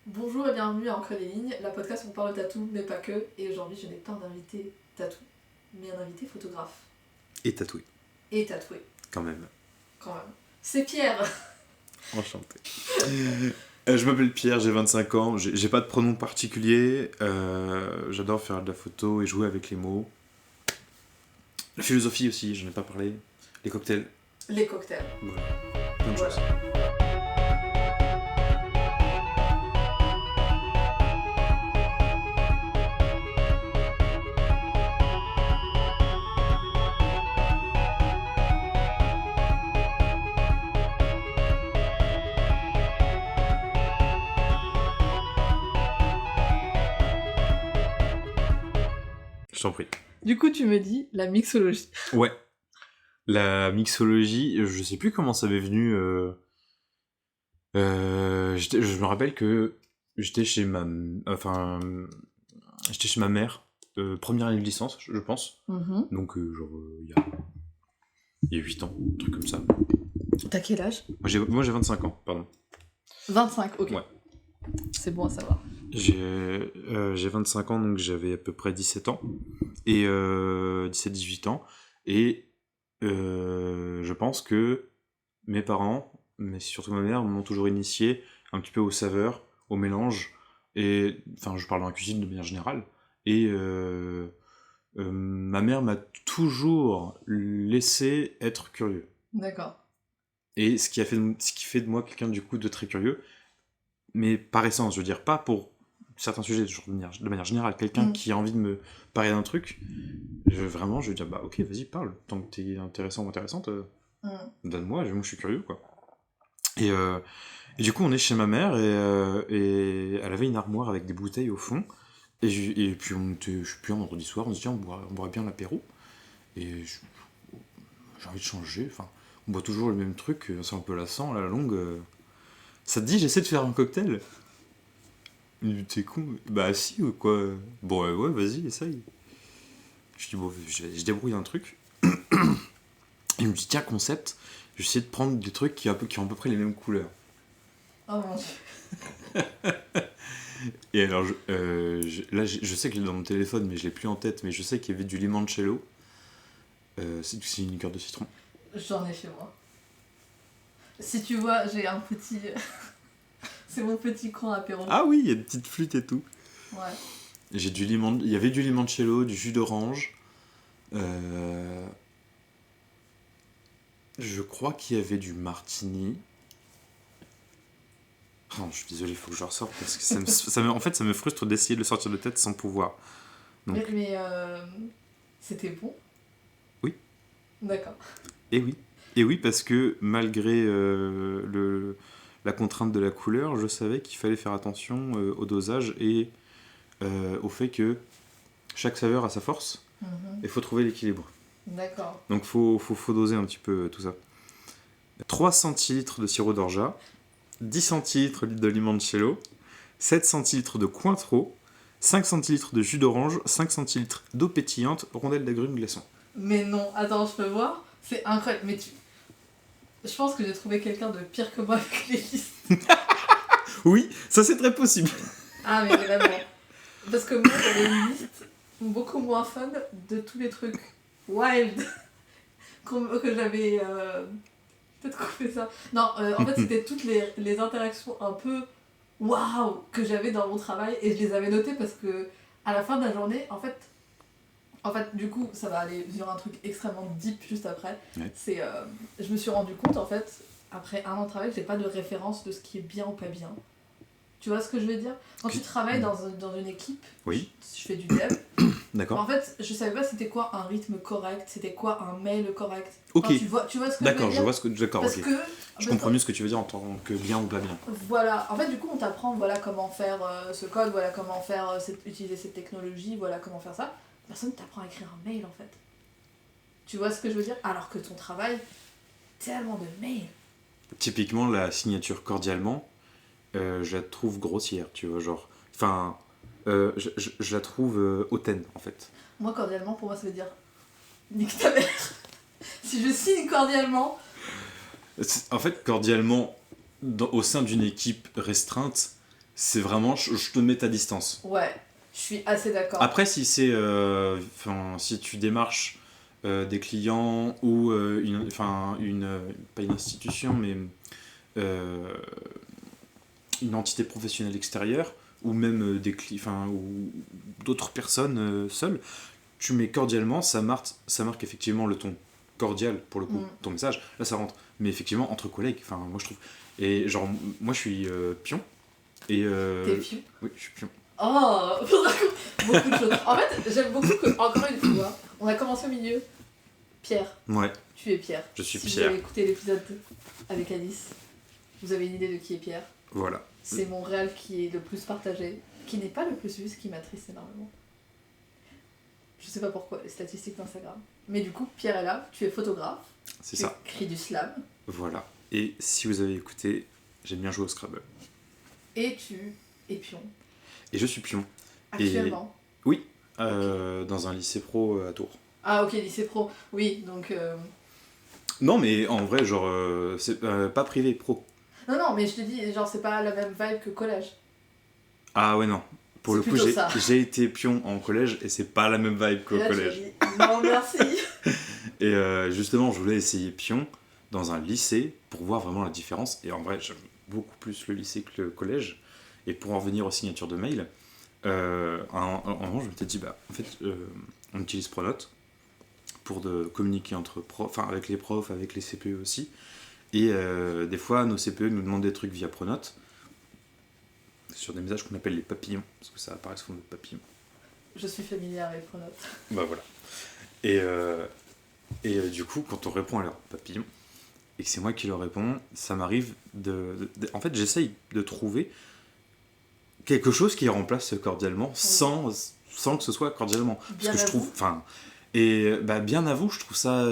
Bonjour et bienvenue à Encre des lignes, la podcast où on parle de tatou, mais pas que. Et aujourd'hui, je n'ai pas d'invité tatou, mais un invité photographe. Et tatoué. Et tatoué, Quand même. quand même. C'est Pierre. Enchanté. Je m'appelle Pierre, j'ai 25 ans, j'ai pas de pronom particulier, j'adore faire de la photo et jouer avec les mots. La philosophie aussi, j'en ai pas parlé. Les cocktails, Les cocktails. voilà. Plein de Voilà. choses. Je t'en prie. Du coup, tu me dis la mixologie. Ouais. La mixologie, je sais plus comment ça m'est venu. Je me rappelle que j'étais chez ma mère, première année de licence, je pense. Donc, il y a 8 ans, un truc comme ça. T'as quel âge? Moi j'ai 25 ans, pardon. 25, ok. Ouais. C'est bon à savoir. J'ai 25 ans, donc j'avais à peu près 17 ans. Et 17-18 ans. Et je pense que mes parents, mais surtout ma mère, m'ont toujours initié un petit peu aux saveurs, au mélange. Et, enfin, je parle dans la cuisine de manière générale. Et ma mère m'a toujours laissé être curieux. D'accord. Et ce qui fait de moi quelqu'un du coup de très curieux, mais par essence, je veux dire, pas pour certains sujets, genre de manière générale, quelqu'un qui a envie de me parler d'un truc, je vais dire, bah ok, vas-y, parle, tant que t'es intéressant ou intéressante, donne-moi, moi je suis curieux, quoi. Et du coup, on est chez ma mère, et elle avait une armoire avec des bouteilles au fond, et puis je sais plus, un vendredi soir, on se dit, on boirait bien l'apéro, et j'ai envie de changer, enfin, on boit toujours le même truc, c'est un peu lassant, à la longue. Ça te dit, j'essaie de faire un cocktail? Il dit, t'es con? Bah si, ou quoi? Bon, ouais, vas-y, essaye. Je dis, bon, je débrouille un truc. Il me dit, tiens, concept, je vais essayer de prendre des trucs qui ont à peu près les mêmes couleurs. Oh mon dieu. Et alors, là, je sais que je l'ai dans mon téléphone, mais je l'ai plus en tête, mais je sais qu'il y avait du limoncello. C'est une liqueur de citron. J'en ai chez moi. Si tu vois, j'ai un petit... C'est mon petit coin apéro. Ah oui, il y a des petites flûtes et tout. Ouais. Il y avait du limoncello, du jus d'orange. Je crois qu'il y avait du martini. Oh, je suis désolé, il faut que je ressorte parce que en fait, ça me frustre d'essayer de le sortir de tête sans pouvoir. Donc... Mais c'était bon? Oui. D'accord. Et oui, parce que malgré la contrainte de la couleur, je savais qu'il fallait faire attention au dosage et au fait que chaque saveur a sa force et il faut trouver l'équilibre. D'accord. Donc faut doser un petit peu tout ça. 3 centilitres de sirop d'orgeat, 10 centilitres de limoncello, 7 centilitres de Cointreau, 5 centilitres de jus d'orange, 5 centilitres d'eau pétillante, rondelles d'agrumes glaçons. Mais non, attends, je peux voir? C'est incroyable. Mais je pense que j'ai trouvé quelqu'un de pire que moi avec les listes. Oui, ça c'est très possible. Ah, mais vraiment. Parce que moi, j'avais une liste beaucoup moins fun de tous les trucs wild que j'avais peut-être coupé ça. Non, en fait, c'était toutes les interactions un peu waouh que j'avais dans mon travail et je les avais notées parce que à la fin de la journée, en fait, du coup, ça va aller sur un truc extrêmement deep juste après. Ouais. C'est, je me suis rendu compte, en fait, après un an de travail, que j'ai pas de référence de ce qui est bien ou pas bien. Tu vois ce que je veux dire? Quand tu travailles dans une équipe, oui. je fais du dev. D'accord. En fait, je savais pas c'était quoi un rythme correct, c'était quoi un mail correct. Ok. Enfin, tu vois ce que je veux dire? D'accord, je vois ce que... D'accord, Parce ok. que, Je comprends mieux ce que tu veux dire en tant que bien ou pas bien. Voilà, en fait, du coup, on t'apprend voilà comment faire ce code, voilà comment faire utiliser cette technologie, voilà comment faire ça. Personne t'apprend à écrire un mail en fait. Tu vois ce que je veux dire? Alors que ton travail, tellement de mails. Typiquement, la signature cordialement, je la trouve grossière, tu vois, genre... Enfin, je la trouve hautaine, en fait. Moi, cordialement, pour moi, ça veut dire nique ta mère. Si je signe cordialement... En fait, cordialement, au sein d'une équipe restreinte, c'est vraiment, je te mets ta distance. Ouais, je suis assez d'accord. Après, si c'est, si tu démarches des clients ou pas une institution, mais euh, une entité professionnelle extérieure, ou même ou d'autres personnes seules, tu mets cordialement, ça marque effectivement le ton cordial pour le coup, ton message, là ça rentre. Mais effectivement, entre collègues, enfin moi je trouve. Et genre, moi je suis pion. Et T'es pion? Oui, je suis pion. Oh, beaucoup de choses. En fait, j'aime beaucoup que, encore une fois, on a commencé au milieu. Pierre. Ouais. Tu es Pierre. Je suis si Pierre. Vous avez écouté l'épisode avec Alice, vous avez une idée de qui est Pierre. Voilà. C'est mon réel qui est le plus partagé, qui n'est pas le plus vu, ce qui m'attriste énormément. Je sais pas pourquoi, les statistiques d'Instagram. Mais du coup, Pierre est là, tu es photographe. C'est ça. Tu écris du slam. Voilà. Et si vous avez écouté, j'aime bien jouer au Scrabble. Et tu es pion. Et je suis pion. Actuellement. Et... Oui, dans un lycée pro à Tours. Ah ok, lycée pro. Oui, donc... Non, mais en vrai, genre, c'est pas privé, pro. Non, mais je te dis, genre, c'est pas la même vibe que collège. Ah ouais, non. Pour le coup, j'ai été pion en collège et c'est pas la même vibe qu'au collège. Dit, non, merci. Et justement, je voulais essayer pion dans un lycée pour voir vraiment la différence. Et en vrai, j'aime beaucoup plus le lycée que le collège. Et pour en revenir aux signatures de mail, un moment, je m'étais dit, en fait, on utilise Pronote pour communiquer avec les profs, avec les CPE aussi. Et des fois, nos CPE nous demandent des trucs via Pronote sur des messages qu'on appelle les papillons, parce que ça apparaît sous mode papillon. Je suis familière avec Pronote. Bah voilà. Et du coup, quand on répond à leur papillon, et que c'est moi qui leur réponds, ça m'arrive en fait, j'essaye de trouver quelque chose qui remplace cordialement, sans que ce soit cordialement. Bien parce que je trouve... bien à vous, je trouve ça...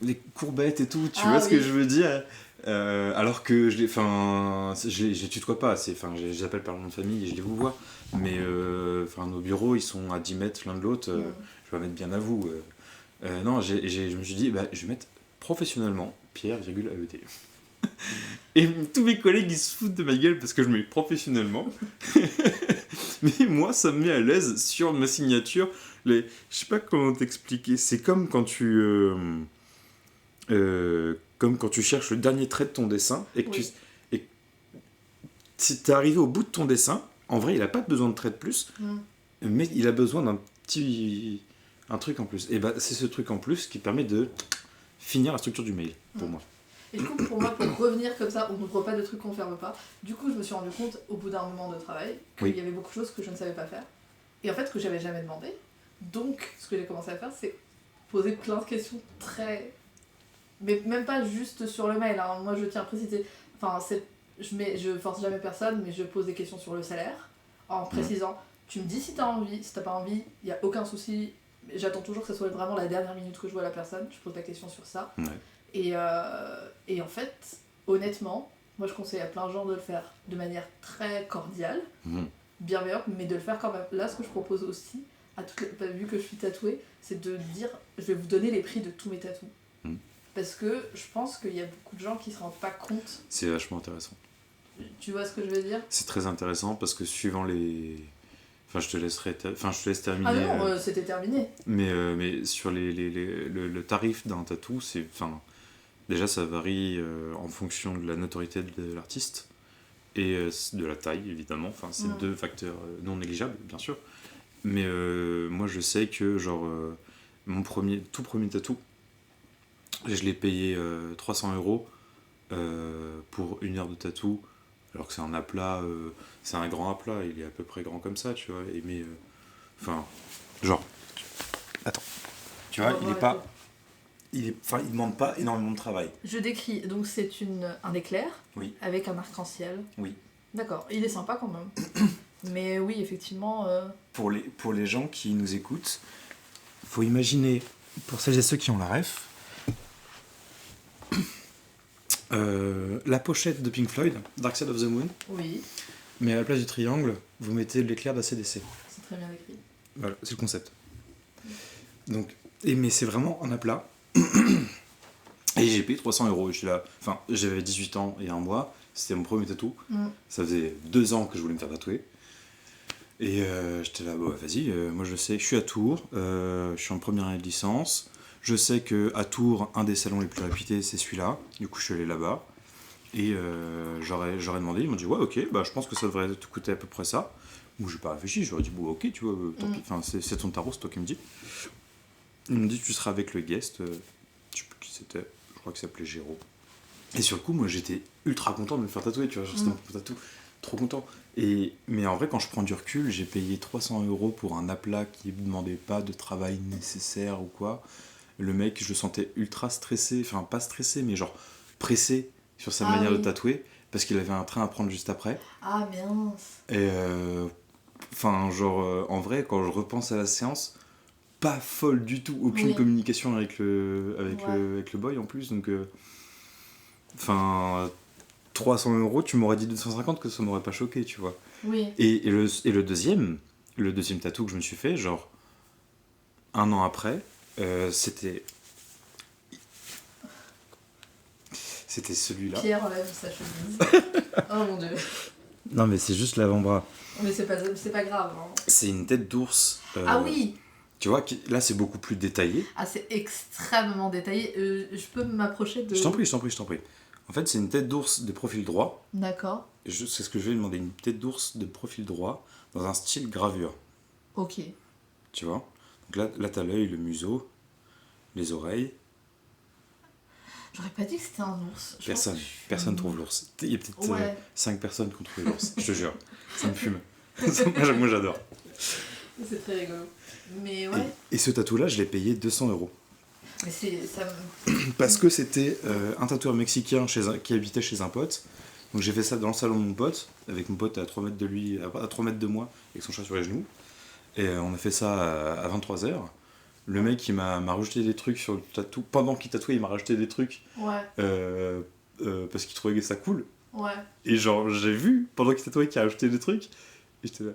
les courbettes et tout, tu vois ce que je veux dire alors que je les tutoie pas, je les appelle par le nom de famille et je les vous vois. Mais nos bureaux, ils sont à 10 mètres l'un de l'autre, je vais mettre bien à vous. Non, je me suis dit, je vais mettre professionnellement Pierre, AET. Et tous mes collègues ils se foutent de ma gueule parce que je mets professionnellement. Mais moi ça me met à l'aise sur ma signature. Je sais pas comment t'expliquer. C'est comme quand tu cherches le dernier trait de ton dessin et que si t'es arrivé au bout de ton dessin, en vrai il a pas besoin de trait de plus, mais il a besoin d'un truc en plus. Et c'est ce truc en plus qui permet de finir la structure du mail pour moi. Et du coup, pour moi, pour revenir comme ça, on n'ouvre pas de trucs qu'on ferme pas. Du coup, je me suis rendu compte, au bout d'un moment de travail, qu'il y avait beaucoup de choses que je ne savais pas faire. Et en fait, que j'avais jamais demandé. Donc, ce que j'ai commencé à faire, c'est poser plein de questions très... Mais même pas juste sur le mail. Hein. Moi, je tiens à préciser... je force jamais personne, mais je pose des questions sur le salaire. En précisant, tu me dis si t'as envie. Si t'as pas envie, il n'y a aucun souci. J'attends toujours que ce soit vraiment la dernière minute que je vois la personne. Je pose la question sur ça. Ouais. Et en fait, honnêtement, moi je conseille à plein de gens de le faire de manière très cordiale, bienveillante, mais de le faire quand même. Là, ce que je propose aussi, vu que je suis tatouée, c'est de dire, je vais vous donner les prix de tous mes tatous. Parce que je pense qu'il y a beaucoup de gens qui se rendent pas compte. C'est vachement intéressant. Tu vois ce que je veux dire ? C'est très intéressant parce que suivant les... je te laisse terminer. Ah non, c'était terminé. Mais sur le tarif d'un tatou, c'est... Déjà, ça varie en fonction de la notoriété de l'artiste et de la taille, évidemment. C'est deux facteurs non négligeables, bien sûr. Mais moi, je sais que, mon tout premier tatou, je l'ai payé 300 € pour 1 heure de tatou, alors que c'est un aplat, c'est un grand aplat, il est à peu près grand comme ça, tu vois. Attends. Tu vois, il est pas... Il demande pas énormément de travail. Je décris, donc c'est un éclair avec un arc-en-ciel. Oui. D'accord, il est sympa quand même. Mais oui, effectivement... Pour les gens qui nous écoutent, faut imaginer, pour celles et ceux qui ont la ref, la pochette de Pink Floyd, Dark Side of the Moon. Oui. Mais à la place du triangle, vous mettez l'éclair d'ACDC. C'est très bien écrit. Voilà, c'est le concept. Donc, mais c'est vraiment un aplat. Et j'ai payé 300 €. J'étais là, enfin, j'avais 18 ans et un mois, c'était mon premier tatou. Ça faisait 2 ans que je voulais me faire tatouer. Et j'étais là, bah, vas-y, moi je sais, je suis à Tours, je suis en première année de licence. Je sais qu'à Tours, un des salons les plus réputés, c'est celui-là. Du coup, je suis allé là-bas. Et j'aurais demandé, ils m'ont dit, ouais, ok, bah, je pense que ça devrait te coûter à peu près ça. Moi, j'ai pas réfléchi, j'aurais dit, bon, ok, tu vois, tant pis, enfin, c'est ton tarot, c'est toi qui me dis. Ils m'ont dit, tu seras avec le guest, je sais plus qui c'était, je crois qu'il s'appelait Géraud. Et sur le coup, moi, j'étais ultra content de me faire tatouer, tu vois, genre, c'était mon tatou, trop content. Mais en vrai, quand je prends du recul, j'ai payé 300 € pour un aplat qui ne demandait pas de travail nécessaire ou quoi. Le mec, je le sentais ultra stressé, enfin pas stressé, mais genre pressé sur sa manière de tatouer, parce qu'il avait un train à prendre juste après. Ah mince. Et enfin, genre, en vrai, quand je repense à la séance, pas folle du tout, aucune communication avec avec le boy en plus, donc enfin 300 €, tu m'aurais dit 250 que ça m'aurait pas choqué, tu vois. Oui. Et le deuxième tatou que je me suis fait, genre 1 an après, c'était celui-là. Pierre enlève sa chemise. Oh mon dieu. Non mais c'est juste l'avant-bras. Mais c'est pas grave. Hein. C'est une tête d'ours. Ah oui. Tu vois, là c'est beaucoup plus détaillé. Ah c'est extrêmement détaillé. Je peux m'approcher de... Je t'en prie. En fait, c'est une tête d'ours de profil droit. D'accord. C'est ce que je vais demander, une tête d'ours de profil droit dans un style gravure. Ok. Tu vois. Donc là t'as l'œil, le museau, les oreilles. J'aurais pas dit que c'était un ours. Personne trouve l'ours. Il y a peut-être 5 personnes qui ont trouvé l'ours, je te jure. Ça me fume. Moi j'adore. C'est très rigolo. Mais ouais. Et ce tatou-là, je l'ai payé 200 €. Mais ça Parce que c'était un tatoueur mexicain qui habitait chez un pote. Donc j'ai fait ça dans le salon de mon pote, avec mon pote à 3 mètres de lui, à 3 mètres de moi, avec son chat sur les genoux. Et on a fait ça à 23h. Le mec, il m'a rajouté des trucs sur le tatou. Pendant qu'il tatouait, il m'a rajouté des trucs. Ouais. Parce qu'il trouvait ça cool. Ouais. Et genre, j'ai vu, pendant qu'il tatouait, qu'il a rajouté des trucs. Et j'étais là.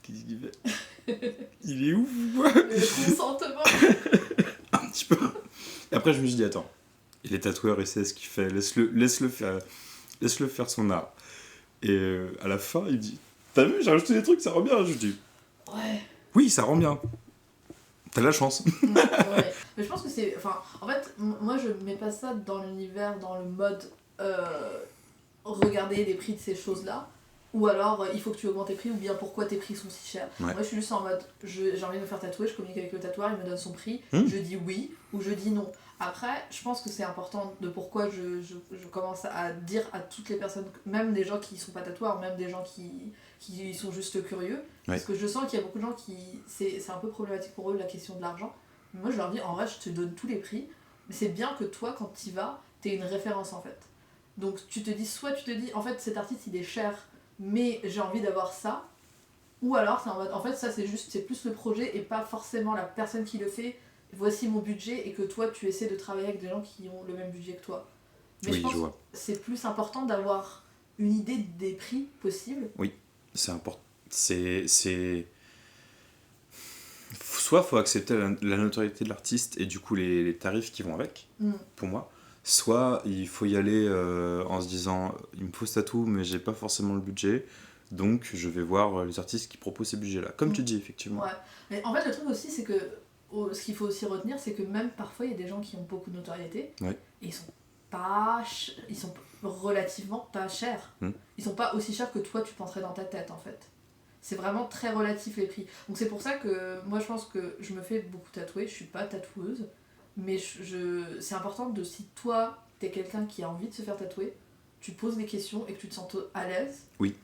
Qu'est-ce qu'il fait? Il est ouf ou quoi? Le consentement. Un petit peu. Et après, je me suis dit, attends, il est tatoueur, il sait ce qu'il fait, laisse-le faire son art. Et à la fin, il me dit, t'as vu, j'ai rajouté des trucs, ça rend bien. Je dis, ouais. Oui, ça rend bien. T'as de la chance. Ouais. Mais je pense que c'est... Enfin, en fait, moi, je mets pas ça dans l'univers, dans le mode... regarder les prix de ces choses-là. Ou alors, il faut que tu augmentes tes prix, ou bien pourquoi tes prix sont si chers. Ouais. Moi, je suis juste en mode, j'ai envie de me faire tatouer, je communique avec le tatoueur, il me donne son prix, je dis oui, ou je dis non. Après, je pense que c'est important de pourquoi je commence à dire à toutes les personnes, même des gens qui sont pas tatoueurs, même des gens qui sont juste curieux, parce que je sens qu'il y a beaucoup de gens qui... C'est un peu problématique pour eux, la question de l'argent. Mais moi, je leur dis, en vrai, je te donne tous les prix, mais c'est bien que toi, quand tu y vas, t'aies une référence, en fait. Donc, soit tu te dis, en fait, cet artiste, il est cher, mais j'ai envie d'avoir ça, ou alors c'est en mode, en fait ça c'est plus le projet et pas forcément la personne qui le fait, voici mon budget, et que toi tu essaies de travailler avec des gens qui ont le même budget que toi. Mais oui, je pense que c'est plus important d'avoir une idée des prix possibles. Oui, c'est important. Soit faut accepter la notoriété de l'artiste et du coup les tarifs qui vont avec, pour moi. Soit il faut y aller en se disant il me faut ce tatou mais j'ai pas forcément le budget, donc je vais voir les artistes qui proposent ces budgets là, comme tu dis effectivement. Ouais, mais en fait le truc aussi c'est que ce qu'il faut aussi retenir c'est que même parfois il y a des gens qui ont beaucoup de notoriété et ils sont relativement pas chers. Ils sont pas aussi chers que toi tu penserais dans ta tête en fait. C'est vraiment très relatif les prix. Donc c'est pour ça que moi je pense que je me fais beaucoup tatouer, je suis pas tatoueuse. Mais c'est important si toi, t'es quelqu'un qui a envie de se faire tatouer, tu poses des questions et que tu te sens à l'aise. Oui.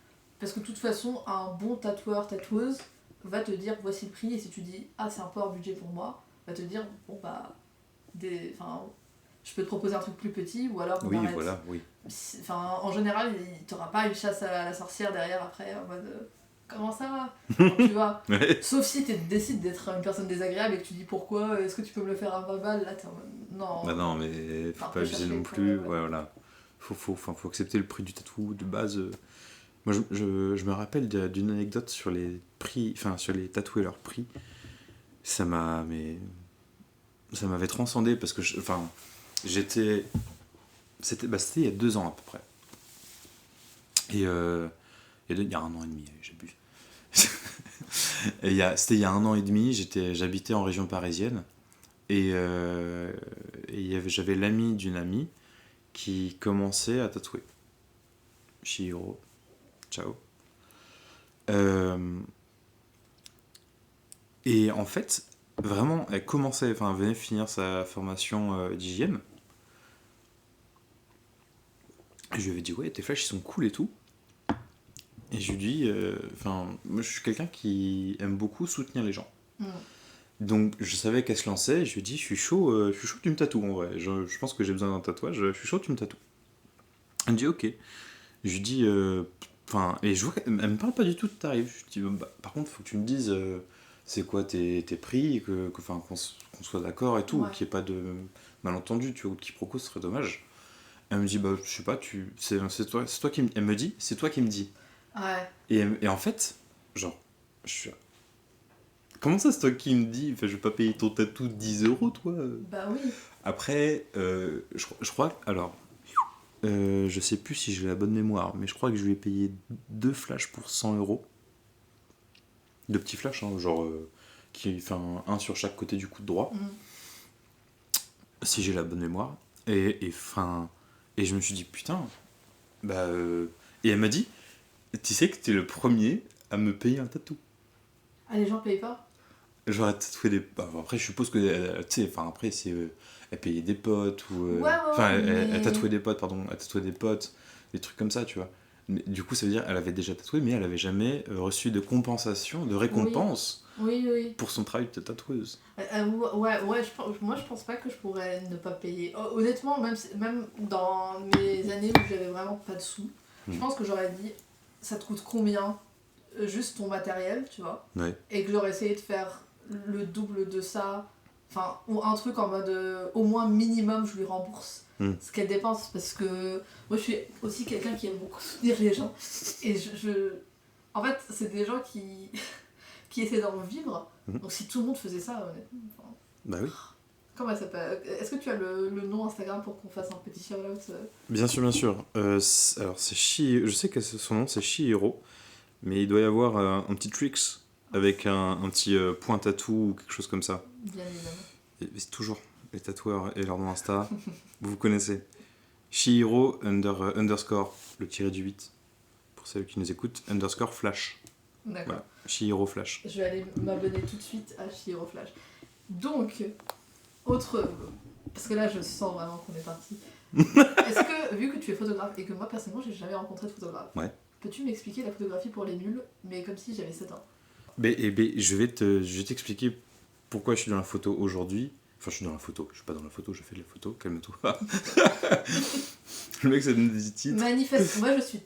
Parce que de toute façon, un bon tatoueuse va te dire voici le prix, et si tu dis ah c'est un peu hors budget pour moi, va te dire bon bah, je peux te proposer un truc plus petit ou alors on arrête. Voilà, oui. En général, t'auras pas une chasse à la sorcière derrière après en mode... Comment ça va? Tu vois. Sauf si tu décides d'être une personne désagréable et que tu dis pourquoi, est-ce que tu peux me le faire à 20 balles? Là, t'es en mode non. Bah non, mais faut pas abuser non plus. Ouais, voilà. Faut accepter le prix du tatou de base. Moi, je me rappelle d'une anecdote sur les prix, enfin, sur les tatous et leurs prix. Ça m'avait transcendé parce que, C'était il y a 2 ans à peu près. Et il y a 1 an et demi, j'abuse. C'était il y a 1 an et demi, j'habitais en région parisienne. Et j'avais l'ami d'une amie qui commençait à tatouer. Chihiro, ciao. Et en fait, vraiment, elle venait finir sa formation d'hygiène. Et je lui avais dit, ouais, tes flashs ils sont cool et tout. Et je lui dis, moi je suis quelqu'un qui aime beaucoup soutenir les gens. Donc je savais qu'elle se lançait, et je lui ai dit, je suis chaud que tu me tatoues en vrai. Je pense que j'ai besoin d'un tatouage, je suis chaud que tu me tatoues. Elle me dit, ok. Je lui dis, et je vois qu'elle me parle pas du tout de tarif. Je lui dis, par contre, faut que tu me dises c'est quoi tes prix, qu'on soit d'accord et tout, Ouais. qu'il n'y ait pas de malentendu, tu vois, ou de quiproquo, ce serait dommage. Elle me dit, bah, je sais pas, c'est toi qui me... Elle me dit, c'est toi qui me dis. Ouais. Et en fait, genre, je suis... Comment ça, c'est toi qui me dis, je vais pas payer ton tatou 10 euros, toi? Bah oui. Après, je crois, alors, je sais plus si j'ai la bonne mémoire, mais je crois que je lui ai payé 2 flashs pour 100 euros. 2 petits flashs, hein, genre, un sur chaque côté du coude droit, si j'ai la bonne mémoire. Et je me suis dit, putain, et elle m'a dit, tu sais que t'es le premier à me payer un tatou. Ah, les gens payent pas? Genre, elle tatouait des... après, je suppose que, tu sais, après, c'est... elle payait des potes, ou... Ouais, elle tatouait des potes, pardon. Elle tatouait des potes, des trucs comme ça, tu vois. Mais, du coup, ça veut dire qu'elle avait déjà tatoué, mais elle avait jamais reçu de compensation, de récompense oui. pour son travail de tatoueuse. Ouais, moi je pense pas que je pourrais ne pas payer. Honnêtement, même dans mes années où j'avais vraiment pas de sous, je pense que j'aurais dit, ça te coûte combien juste ton matériel, tu vois, Ouais. et que j'aurais essayé de faire le double de ça, ou un truc en mode au moins minimum je lui rembourse ce qu'elle dépense, parce que moi je suis aussi quelqu'un qui aime beaucoup soutenir les gens, et en fait c'est des gens qui essaient d'en vivre, donc si tout le monde faisait ça, honnêtement, Bah oui. comment ça s'appelle? Est-ce que tu as le nom Instagram pour qu'on fasse un petit shout-out? Bien sûr, bien sûr. Alors, je sais que son nom, c'est Chihiro, mais il doit y avoir un petit tricks avec un petit point tatou ou quelque chose comme ça. Bien évidemment. Et c'est toujours les tatoueurs et leur nom Insta, vous connaissez. Chihiro underscore, le tiré du 8, pour celles qui nous écoutent, underscore flash. D'accord. Voilà, Chihiro Flash. Je vais aller m'abonner tout de suite à Chihiro Flash. Donc, parce que là je sens vraiment qu'on est parti. Est-ce que, vu que tu es photographe et que moi personnellement j'ai jamais rencontré de photographe, ouais. Peux-tu m'expliquer la photographie pour les nuls, mais comme si j'avais 7 ans? Je vais t'expliquer pourquoi je suis dans la photo aujourd'hui. Enfin, je suis dans la photo, je suis pas dans la photo, je fais de la photo, calme-toi. Le mec, ça donne des titres. Moi je suis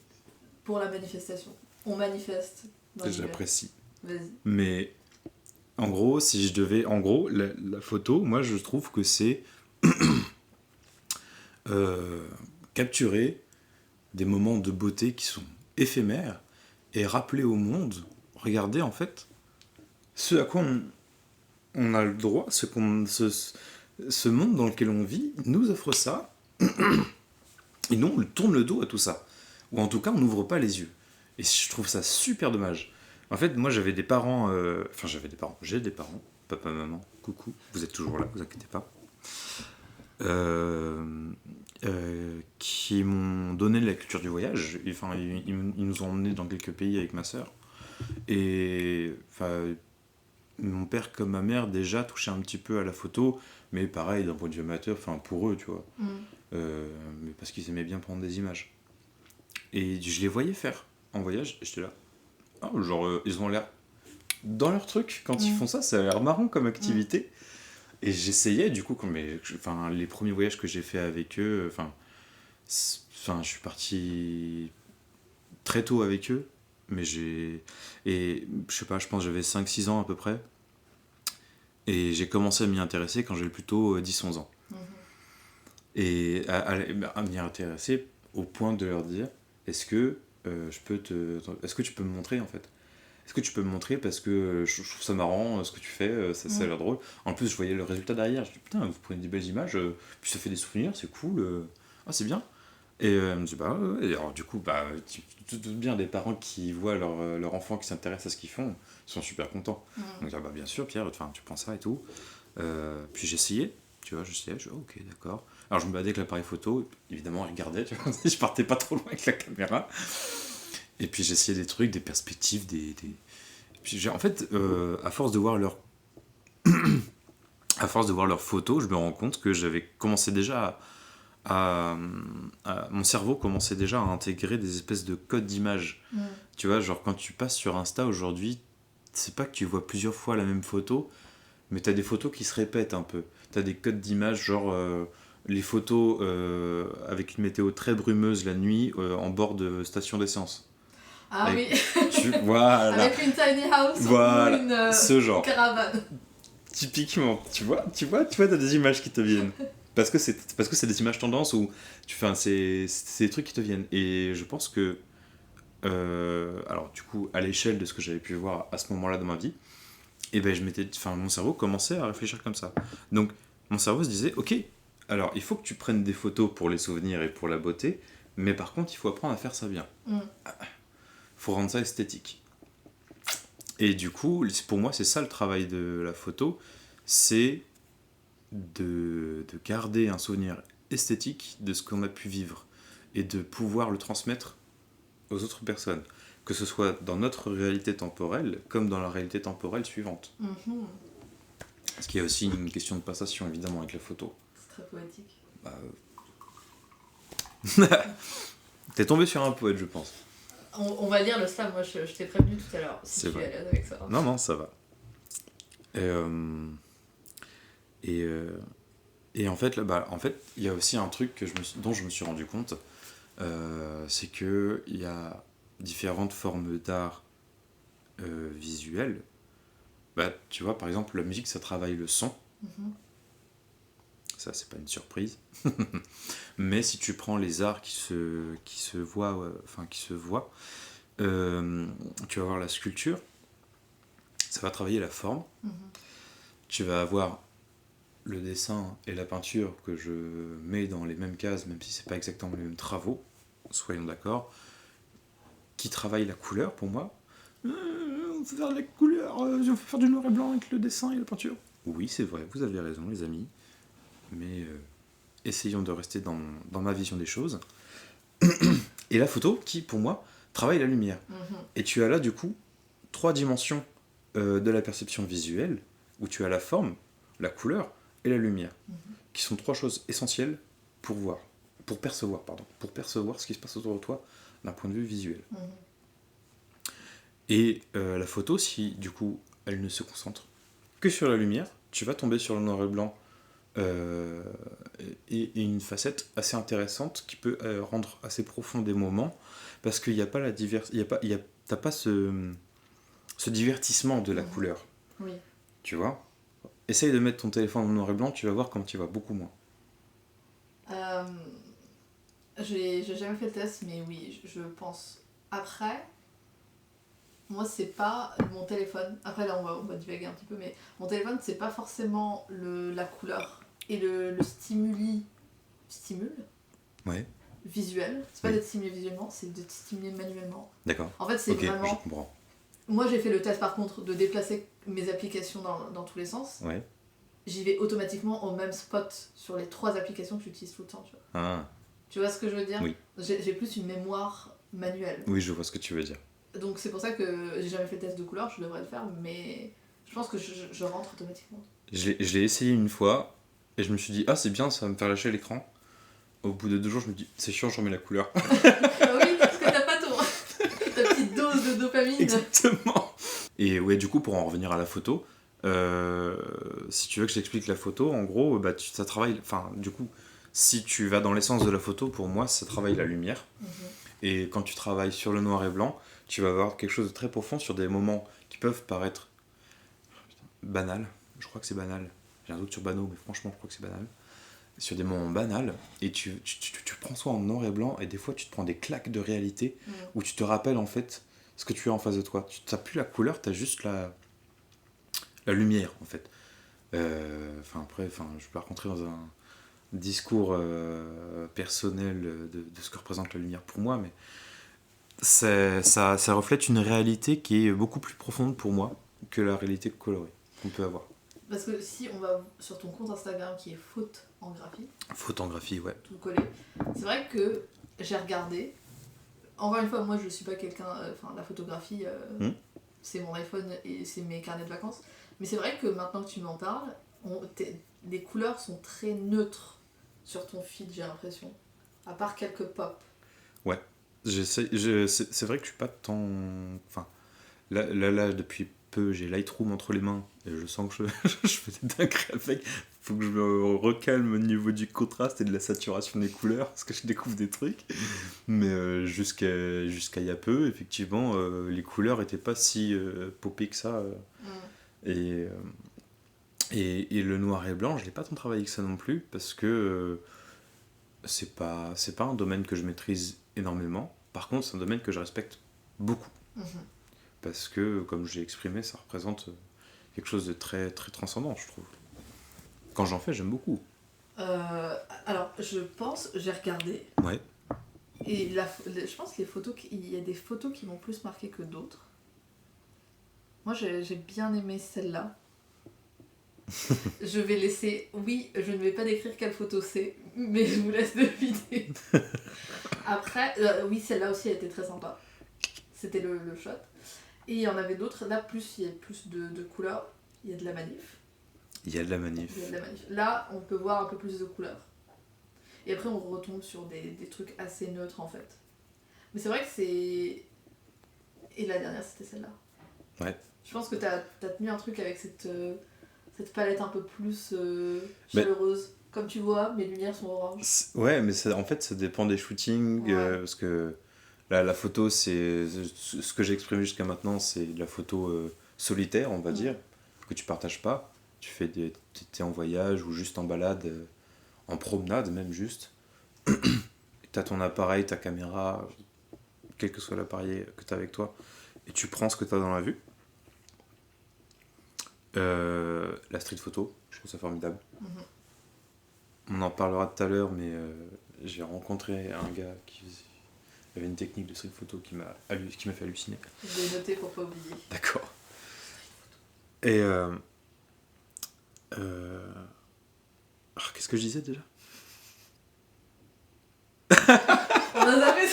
pour la manifestation. On manifeste. J'apprécie. Vas-y. Mais en gros, si je devais. En gros, la photo, moi je trouve que c'est capturer des moments de beauté qui sont éphémères et rappeler au monde, regardez en fait, ce à quoi on a le droit, ce monde dans lequel on vit nous offre ça, et nous on tourne le dos à tout ça. Ou en tout cas, on n'ouvre pas les yeux. Et je trouve ça super dommage. En fait, moi j'ai des parents, papa, maman, coucou, vous êtes toujours là, vous inquiétez pas. Qui m'ont donné la culture du voyage. Enfin, ils nous ont emmenés dans quelques pays avec ma sœur. Et mon père comme ma mère déjà touchaient un petit peu à la photo, mais pareil d'un point de vue amateur, pour eux, tu vois. Mais parce qu'ils aimaient bien prendre des images. Et je les voyais faire en voyage, et j'étais là. Ils ont l'air dans leur truc quand ils font ça, ça a l'air marrant comme activité. Et j'essayais, du coup, les premiers voyages que j'ai fait avec eux, je suis parti très tôt avec eux, mais je sais pas, je pense que j'avais 5-6 ans à peu près. Et j'ai commencé à m'y intéresser quand j'avais plutôt 10-11 ans. Et à m'y intéresser au point de leur dire, est-ce que tu peux me montrer en fait? est-ce que tu peux me montrer parce que je trouve ça marrant ce que tu fais, ça a l'air drôle. En plus, je voyais le résultat derrière, je dis putain, vous prenez des belles images, puis ça fait des souvenirs, c'est cool, ah c'est bien. Et elle me dit bah ouais. Et alors du coup, bah, tu te doutes bien, des parents qui voient leur enfant qui s'intéresse à ce qu'ils font, ils sont super contents. Donc bah bien sûr Pierre, tu prends ça et tout. Puis j'essayais, tu vois, je dis ok d'accord. Alors je me baladais avec l'appareil photo, évidemment je regardais, tu vois, je partais pas trop loin avec la caméra. Et puis j'essayais des trucs, des perspectives, Puis en fait, à force de voir leurs photos, je me rends compte que j'avais commencé déjà mon cerveau commençait déjà à intégrer des espèces de codes d'image. Tu vois, genre quand tu passes sur Insta aujourd'hui, c'est pas que tu vois plusieurs fois la même photo, mais t'as des photos qui se répètent un peu. T'as des codes d'image, genre les photos avec une météo très brumeuse la nuit en bord de station d'essence. Ah Avec, oui. Voilà. Avec une tiny house Voilà, ou une ce genre. caravane. Typiquement, t'as des images qui te viennent. Parce que c'est des images tendances où c'est des trucs qui te viennent. Et je pense que, alors du coup, à l'échelle de ce que j'avais pu voir à ce moment-là dans ma vie, et ben mon cerveau commençait à réfléchir comme ça. Donc mon cerveau se disait, ok, alors il faut que tu prennes des photos pour les souvenirs et pour la beauté, mais par contre il faut apprendre à faire ça bien. Faut rendre ça esthétique. Et du coup, pour moi, c'est ça le travail de la photo, c'est de garder un souvenir esthétique de ce qu'on a pu vivre et de pouvoir le transmettre aux autres personnes, que ce soit dans notre réalité temporelle comme dans la réalité temporelle suivante. Ce qui est aussi une question de passation, évidemment, avec la photo. C'est très poétique. Bah, t'es tombé sur un poète, je pense. On va lire le slam, moi je t'ai prévenu tout à l'heure, si C'est tu es vrai. à l'aise avec ça. Non, ça va. Et en fait, il y a aussi un truc dont je me suis rendu compte, c'est qu'il y a différentes formes d'art visuel. Bah, tu vois, par exemple, la musique, ça travaille le son. Ça, c'est pas une surprise. Mais si tu prends les arts qui se voient, tu vas avoir la sculpture, ça va travailler la forme. Tu vas avoir le dessin et la peinture que je mets dans les mêmes cases, même si c'est pas exactement les mêmes travaux, soyons d'accord, qui travaillent la couleur pour moi. On peut faire de la couleur, on peut faire du noir et blanc avec le dessin et la peinture. Oui, c'est vrai, vous avez raison, les amis. Mais essayons de rester dans ma vision des choses. Et la photo, qui pour moi travaille la lumière. Et tu as là, du coup, 3 dimensions de la perception visuelle, où tu as la forme, la couleur et la lumière, qui sont 3 choses essentielles pour percevoir ce qui se passe autour de toi d'un point de vue visuel. Et la photo, si du coup elle ne se concentre que sur la lumière, tu vas tomber sur le noir et blanc et une facette assez intéressante qui peut rendre assez profond des moments, parce qu'il n'y a pas t'as pas ce divertissement de la couleur. Oui. Tu vois ? Essaye de mettre ton téléphone en noir et blanc, tu vas voir comme tu vas beaucoup moins. J'ai jamais fait le test, mais oui, je pense. Après, moi, c'est pas mon téléphone. Après, là, on va divaguer un petit peu, mais mon téléphone, c'est pas forcément la couleur et le stimule Ouais. visuel. C'est pas d'être stimulé visuellement, c'est d'être stimulé manuellement. D'accord. En fait, c'est vraiment. Je comprends. Moi, j'ai fait le test par contre de déplacer mes applications dans tous les sens. Ouais. J'y vais automatiquement au même spot sur les 3 applications que j'utilise tout le temps. Tu vois, tu vois ce que je veux dire ? Oui. J'ai plus une mémoire manuelle. Oui, je vois ce que tu veux dire. Donc c'est pour ça que j'ai jamais fait le test de couleur, je devrais le faire, mais je pense que je rentre automatiquement. Je l'ai essayé une fois et je me suis dit, ah c'est bien, ça va me faire lâcher l'écran. Au bout de 2 jours, je me dis, c'est chiant, je remets la couleur. Ah oui, parce que t'as pas ta petite dose de dopamine. Exactement. Et ouais, du coup, pour en revenir à la photo, si tu veux que j'explique la photo, en gros, bah, ça travaille. Enfin, du coup, si tu vas dans l'essence de la photo, pour moi, ça travaille la lumière. Et quand tu travailles sur le noir et blanc, tu vas avoir quelque chose de très profond sur des moments qui peuvent paraître banals. Je crois que c'est banal. J'ai un doute sur banal, mais franchement, je crois que c'est banal. Sur des moments banals, et tu prends ça en noir et blanc, et des fois, tu te prends des claques de réalité où tu te rappelles en fait ce que tu as en face de toi. Tu n'as plus la couleur, tu as juste la lumière, en fait. Après, je ne vais pas rentrer dans un discours personnel de ce que représente la lumière pour moi, mais ça reflète une réalité qui est beaucoup plus profonde pour moi que la réalité colorée qu'on peut avoir. Parce que si on va sur ton compte Instagram qui est Faute en graphie, Photographie, ouais. tout collé, c'est vrai que j'ai regardé. Encore une fois, moi je suis pas quelqu'un. La photographie, c'est mon iPhone et c'est mes carnets de vacances. Mais c'est vrai que maintenant que tu m'en parles, les couleurs sont très neutres sur ton feed, j'ai l'impression. À part quelques pop. Ouais. C'est vrai que je suis pas tant. Enfin, là, depuis peu, j'ai Lightroom entre les mains et je sens que je fais des dingueries avec. Faut que je me recalme au niveau du contraste et de la saturation des couleurs parce que je découvre des trucs. Mais jusqu'à il y a peu, effectivement, les couleurs étaient pas si popées que ça. Et le noir et blanc, je l'ai pas tant travaillé que ça non plus parce que c'est pas un domaine que je maîtrise énormément. Par contre, c'est un domaine que je respecte beaucoup. Parce que, comme j'ai exprimé, ça représente quelque chose de très, très transcendant, je trouve. Quand j'en fais, j'aime beaucoup. Alors, j'ai regardé. Ouais. Et je pense qu'il y a des photos qui m'ont plus marqué que d'autres. Moi, j'ai bien aimé celle-là. Je vais laisser... Oui, je ne vais pas décrire quelle photo c'est, mais je vous laisse deviner. Après, oui, celle-là aussi a été très sympa. C'était le shot. Et il y en avait d'autres. Là, il y a plus de couleurs. Il y a de la manif. Il y a de la manif. Là, on peut voir un peu plus de couleurs. Et après, on retombe sur des trucs assez neutres, en fait. Mais c'est vrai que c'est... Et la dernière, c'était celle-là. Ouais. Je pense que t'as tenu un truc avec cette palette un peu plus chaleureuse. Comme tu vois, mes lumières sont oranges. Ouais, mais en fait, ça dépend des shootings. Parce que la photo, c'est... Ce que j'ai exprimé jusqu'à maintenant, c'est de la photo solitaire, on va dire, que tu partages pas. Tu fais t'es en voyage ou juste en balade, en promenade même juste. T'as ton appareil, ta caméra, quel que soit l'appareil que t'as avec toi, et tu prends ce que t'as dans la vue. La street photo, je trouve ça formidable. On en parlera tout à l'heure, mais j'ai rencontré un gars qui avait une technique de street photo qui m'a fait halluciner. Je l'ai noté pour pas oublier. D'accord. Et qu'est-ce que je disais déjà? On a zappé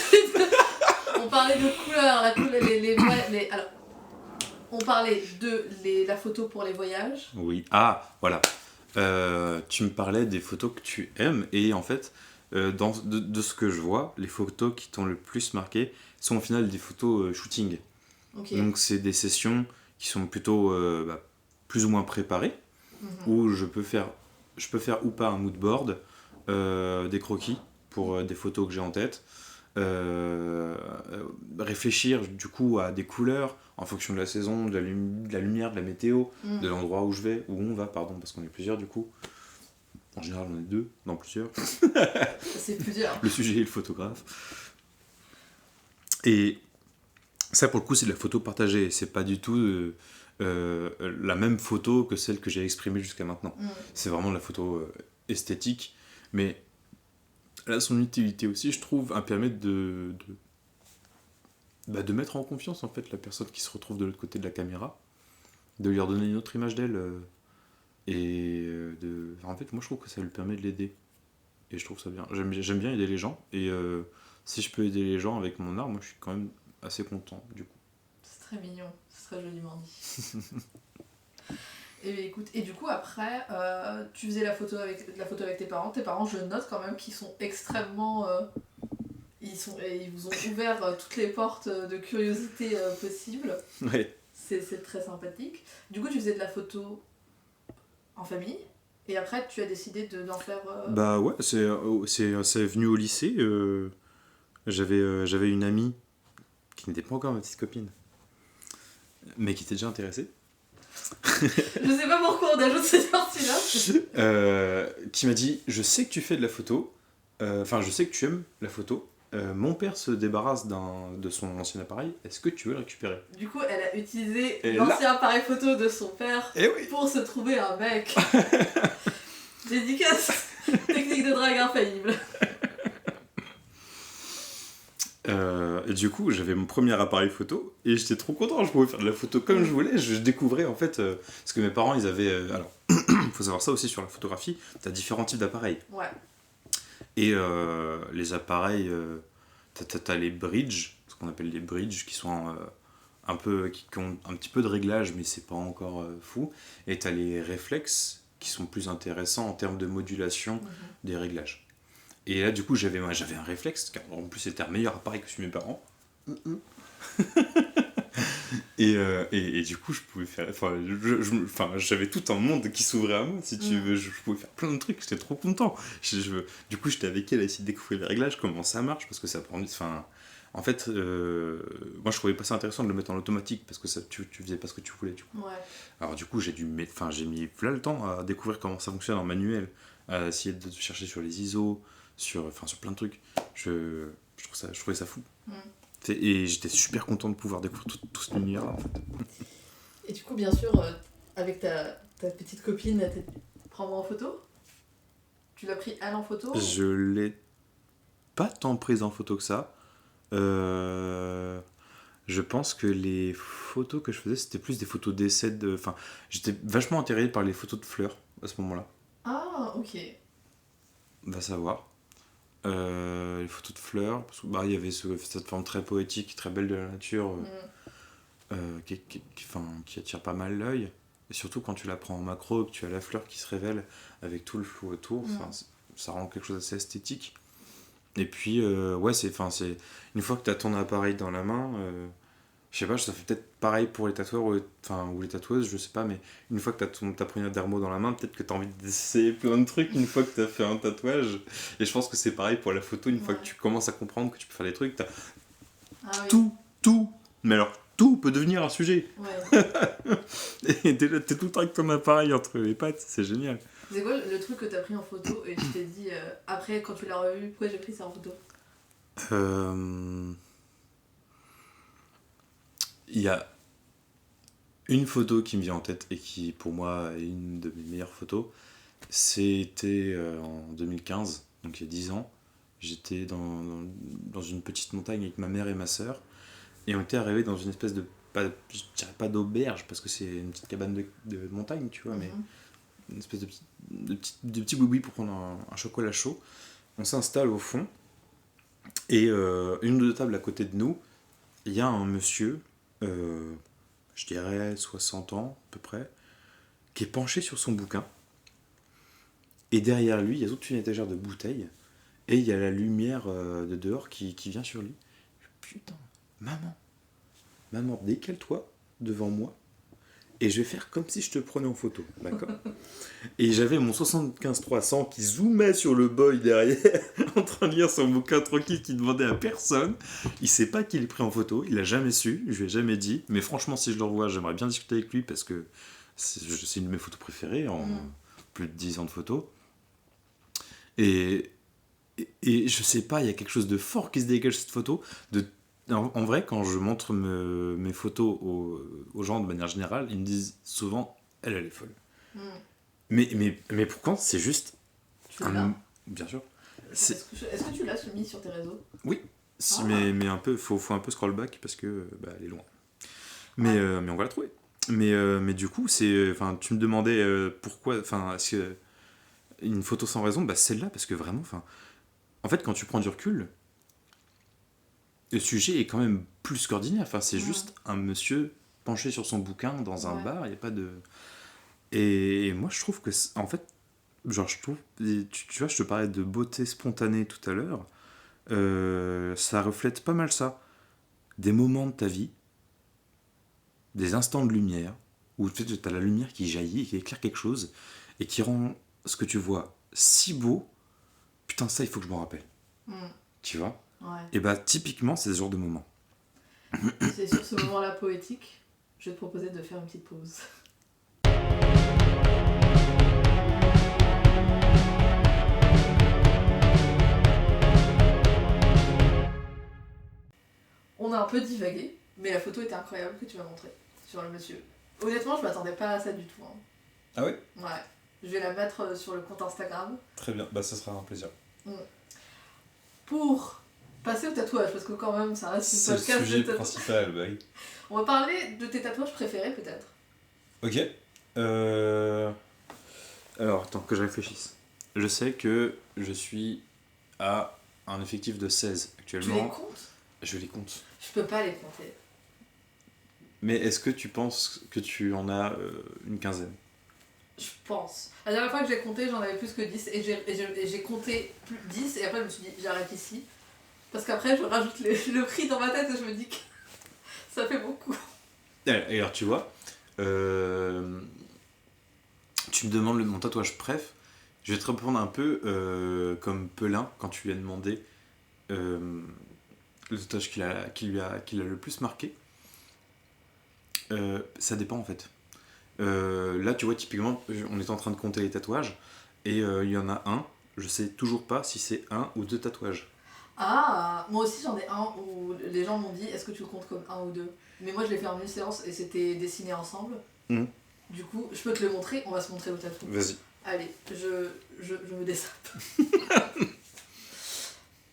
On parlait de couleurs, alors, on parlait de la photo pour les voyages. Oui, voilà. Tu me parlais des photos que tu aimes, et en fait, de ce que je vois, les photos qui t'ont le plus marqué sont au final des photos shooting. Okay. Donc c'est des sessions qui sont plutôt plus ou moins préparées, où je peux faire ou pas un mood board, des croquis pour des photos que j'ai en tête, réfléchir du coup à des couleurs en fonction de la saison, de la lumière, de la météo, de l'endroit où on va, parce qu'on est plusieurs du coup. En général on est deux, non plusieurs. C'est plusieurs. Le sujet et le photographe. Et ça pour le coup c'est de la photo partagée, c'est pas du tout la même photo que celle que j'ai exprimée jusqu'à maintenant. C'est vraiment de la photo esthétique, mais elle a son utilité aussi, je trouve, à permettre de mettre en confiance en fait la personne qui se retrouve de l'autre côté de la caméra, de lui redonner une autre image d'elle, en fait moi je trouve que ça lui permet de l'aider, et je trouve ça bien. J'aime bien aider les gens, et si je peux aider les gens avec mon art, moi je suis quand même assez content du coup. C'est très mignon, c'est très joliment dit. Et écoute, et du coup après, tu faisais la photo avec tes parents. Tes parents, je note quand même qu'ils sont extrêmement... ils vous ont ouvert toutes les portes de curiosité possibles. Ouais. C'est très sympathique. Du coup, tu faisais de la photo en famille, et après tu as décidé d'en faire... Bah ouais, c'est venu au lycée. J'avais une amie qui n'était pas encore ma petite copine, mais qui était déjà intéressée. Je sais pas pourquoi on ajoute cette partie-là. Qui m'a dit, je sais que tu fais de la photo, je sais que tu aimes la photo, mon père se débarrasse de son ancien appareil, est-ce que tu veux le récupérer? Du coup, elle a utilisé Et l'ancien appareil photo de son père Eh oui. pour se trouver un mec. Dédicace. Technique de drague infaillible. Et du coup, j'avais mon premier appareil photo et j'étais trop content, je pouvais faire de la photo comme je voulais. Je découvrais en fait, parce que mes parents ils avaient. Alors, il faut savoir ça aussi sur la photographie, t'as différents types d'appareils. Ouais. Et les appareils, t'as les bridges, ce qu'on appelle les bridges, qui sont qui ont un petit peu de réglage, mais c'est pas encore fou. Et t'as les réflexes qui sont plus intéressants en termes de modulation des réglages. Et là, du coup, j'avais un réflexe, car en plus, c'était un meilleur appareil que celui de mes parents. Et du coup, je pouvais faire. J'avais tout un monde qui s'ouvrait à moi, si tu veux. Je pouvais faire plein de trucs, j'étais trop content. Du coup, j'étais avec elle à essayer de découvrir les réglages, comment ça marche, parce que ça prend. En fait, moi, je trouvais pas ça intéressant de le mettre en automatique, parce que tu faisais pas ce que tu voulais, du coup. Ouais. Alors, du coup, j'ai mis plein le temps à découvrir comment ça fonctionne en manuel, à essayer de chercher sur les ISO. Sur plein de trucs. Je trouvais ça fou. Et j'étais super content de pouvoir découvrir tout cet univers en fait. Et du coup, bien sûr, avec ta petite copine, prends-moi en photo. Tu l'as pris elle en photo? Je l'ai pas tant prise en photo que ça. Je pense que les photos que je faisais, c'était plus des photos d'essai. J'étais vachement intéressé par les photos de fleurs à ce moment-là. Ah, ok. Va savoir. Les photos de fleurs, parce que il y avait cette forme très poétique, très belle de la nature, qui attire pas mal l'œil. Et surtout quand tu la prends en macro, que tu as la fleur qui se révèle avec tout le flou autour, ça rend quelque chose d'assez esthétique. Et puis, c'est une fois que tu as ton appareil dans la main, je sais pas, ça fait peut-être pareil pour les tatoueurs ou les tatoueuses, je sais pas, mais une fois que tu as ta première dermo dans la main, peut-être que tu as envie d'essayer plein de trucs une fois que tu as fait un tatouage. Et je pense que c'est pareil pour la photo, une fois que tu commences à comprendre que tu peux faire des trucs, tout, mais alors tout peut devenir un sujet. Ouais. Et t'es tout le temps avec ton appareil entre les pattes, c'est génial. C'est quoi le truc que t'as pris en photo et tu t'es dit, après quand tu l'as revu, pourquoi j'ai pris ça en photo? Il y a une photo qui me vient en tête et qui pour moi est une de mes meilleures photos. C'était en 2015, donc il y a 10 ans. J'étais dans une petite montagne avec ma mère et ma sœur et on était arrivés dans une espèce de, je dirais pas d'auberge parce que c'est une petite cabane de montagne, tu vois, mais une espèce de petit boui-boui pour prendre un chocolat chaud. On s'installe au fond et une ou deux tables à côté de nous, il y a un monsieur, je dirais 60 ans à peu près, qui est penché sur son bouquin. Et derrière lui, il y a toute une étagère de bouteilles. Et il y a la lumière de dehors qui vient sur lui. Putain, maman, décale-toi devant moi. Et je vais faire comme si je te prenais en photo, d'accord? Et j'avais mon 75-300 qui zoomait sur le boy derrière, en train de lire son bouquin tranquille qui demandait à personne. Il sait pas qu'il est pris en photo, il a jamais su, je lui ai jamais dit. Mais franchement, si je le revois, j'aimerais bien discuter avec lui parce que c'est une de mes photos préférées en plus de 10 ans de photos. Et je sais pas, il y a quelque chose de fort qui se dégage de cette photo. En vrai, quand je montre mes photos aux gens de manière générale, ils me disent souvent elle est folle. Mais pourquoi c'est juste. Tu l'as? Bien sûr. Est-ce que tu l'as mis sur tes réseaux? Oui, mais un peu, faut un peu scroll back parce que elle est loin. Mais on va la trouver. Mais du coup, tu me demandais pourquoi. Est-ce que une photo sans raison, celle-là, parce que vraiment, en fait, quand tu prends du recul, le sujet est quand même plus qu'ordinaire. C'est juste un monsieur penché sur son bouquin dans un bar, il n'y a pas de... Et moi, je trouve que, en fait, tu vois, je te parlais de beauté spontanée tout à l'heure, ça reflète pas mal ça. Des moments de ta vie, des instants de lumière, où tu as la lumière qui jaillit, qui éclaire quelque chose, et qui rend ce que tu vois si beau. Putain, ça, il faut que je m'en rappelle. Tu vois? Ouais. Et typiquement, c'est ce genre de moment. C'est sur ce moment-là poétique, je vais te proposer de faire une petite pause. On a un peu divagué, mais la photo était incroyable que tu m'as montrée sur le monsieur. Honnêtement, je m'attendais pas à ça du tout. Hein. Ah ouais? Ouais. Je vais la mettre sur le compte Instagram. Très bien, bah ça sera un plaisir. Pour passer au tatouage, parce que quand même, ça reste une podcast. C'est le sujet principal, bah oui. On va parler de tes tatouages préférés, peut-être. Ok. Alors, attends, que je réfléchisse. Je sais que je suis à un effectif de 16 actuellement. Tu les comptes? Je les compte. Je peux pas les compter. Mais est-ce que tu penses que tu en as une quinzaine? Je pense. La dernière fois que j'ai compté, j'en avais plus que 10 et j'ai compté plus 10 et après je me suis dit j'arrête ici. Parce qu'après je rajoute le prix dans ma tête et je me dis que ça fait beaucoup. Et alors tu vois, tu me demandes mon tatouage préf, je vais te répondre un peu comme Pelin quand tu lui as demandé le tatouage qui l'a le plus marqué. Ça dépend en fait. Là, tu vois, typiquement, on est en train de compter les tatouages et il y en a un, je sais toujours pas si c'est un ou deux tatouages. Ah, moi aussi j'en ai un où les gens m'ont dit est-ce que tu le comptes comme un ou deux? Mais moi je l'ai fait en une séance et c'était dessiné ensemble. Du coup, je peux te le montrer, on va se montrer le tatou. Vas-y. Allez, je me dessape.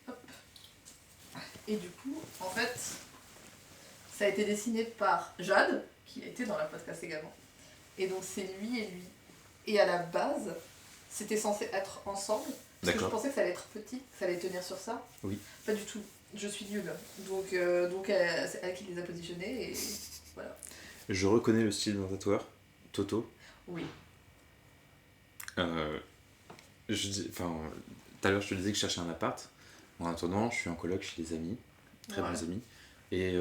Hop. Et du coup, en fait, ça a été dessiné par Jade, qui a été dans la podcast également. Et donc c'est lui et lui. Et à la base, c'était censé être ensemble. Parce que je pensais que ça allait être petit, que ça allait tenir sur ça. Oui. Pas du tout. Je suis nulle. Donc c'est elle qui les a positionnés et voilà. Je reconnais le style d'un tatoueur, Toto. Oui. Tout à l'heure je te disais que je cherchais un appart. En attendant, je suis en coloc chez des amis, très bons amis. Et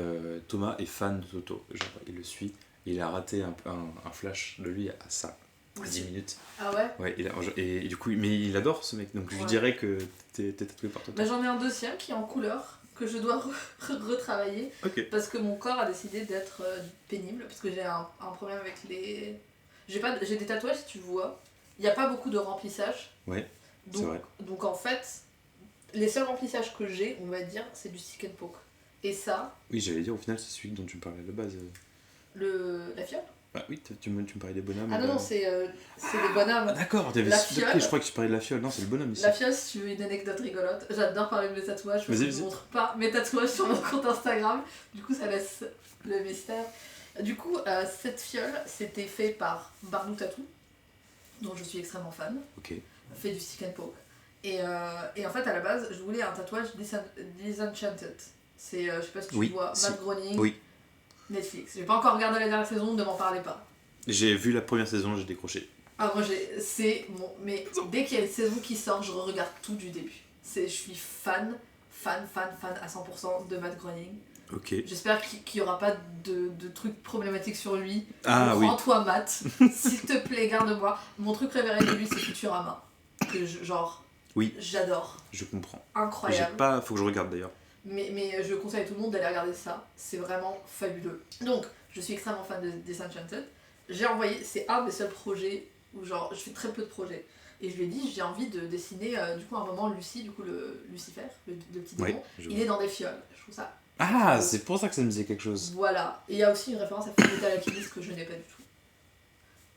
Thomas est fan de Toto. Genre, il le suit. Il a raté un flash de lui à ça, à 10 minutes. Ah ouais? Ouais, et du coup, mais il adore ce mec, donc je lui dirais que t'es tatoué par Toto. Bah, j'en ai un deuxième qui est en couleur, que je dois retravailler. Okay. Parce que mon corps a décidé d'être pénible, parce que j'ai un problème avec les... J'ai des tatouages, si tu vois, il n'y a pas beaucoup de remplissage. Ouais, donc, c'est vrai. Donc en fait, les seuls remplissages que j'ai, on va dire, c'est du stick and poke. Et ça... Oui, j'allais dire, au final, c'est celui dont tu me parlais de base. La fiole? Ah oui, tu me parlais des bonhommes. Ah non, c'est les bonhommes. Ah, d'accord, la fiole. Je crois que tu parlais de la fiole. Non, c'est le bonhomme ici. La fiole, si tu veux une anecdote rigolote, j'adore parler de mes tatouages, je ne montre pas mes tatouages sur mon compte Instagram, du coup ça laisse le mystère. Du coup, cette fiole, c'était fait par Barnou Tattoo, dont je suis extrêmement fan. Ok. Fait du stick and poke. Et en fait, à la base, je voulais un tatouage Disenchanted. C'est, je sais pas si tu vois, Matt Groening. Oui. Netflix. J'ai pas encore regardé la dernière saison, ne m'en parlez pas. J'ai vu la première saison, j'ai décroché. Ah, moi c'est mon... Mais dès qu'il y a une saison qui sort, je regarde tout du début. Je suis fan à 100% de Matt Groening. Ok. J'espère qu'il n'y aura pas de trucs problématiques sur lui. Ah oui. Rends-toi Matt, s'il te plaît, garde-moi. Mon truc préféré de lui, c'est Futurama. Que oui. J'adore. Je comprends. Incroyable. Faut que je regarde d'ailleurs. Mais je conseille à tout le monde d'aller regarder ça, c'est vraiment fabuleux. Donc, je suis extrêmement fan de Disenchanted. J'ai envoyé, c'est un des seuls projets où genre, je fais très peu de projets. Et je lui ai dit, j'ai envie de dessiner, du coup, à un moment, Lucie, du coup, le Lucifer, le petit démon, il est dans des fioles. Je trouve ça... Ah, c'est pour ça que ça me disait quelque chose. Voilà. Et il y a aussi une référence à Fullmetal Alchemist que je n'ai pas du tout.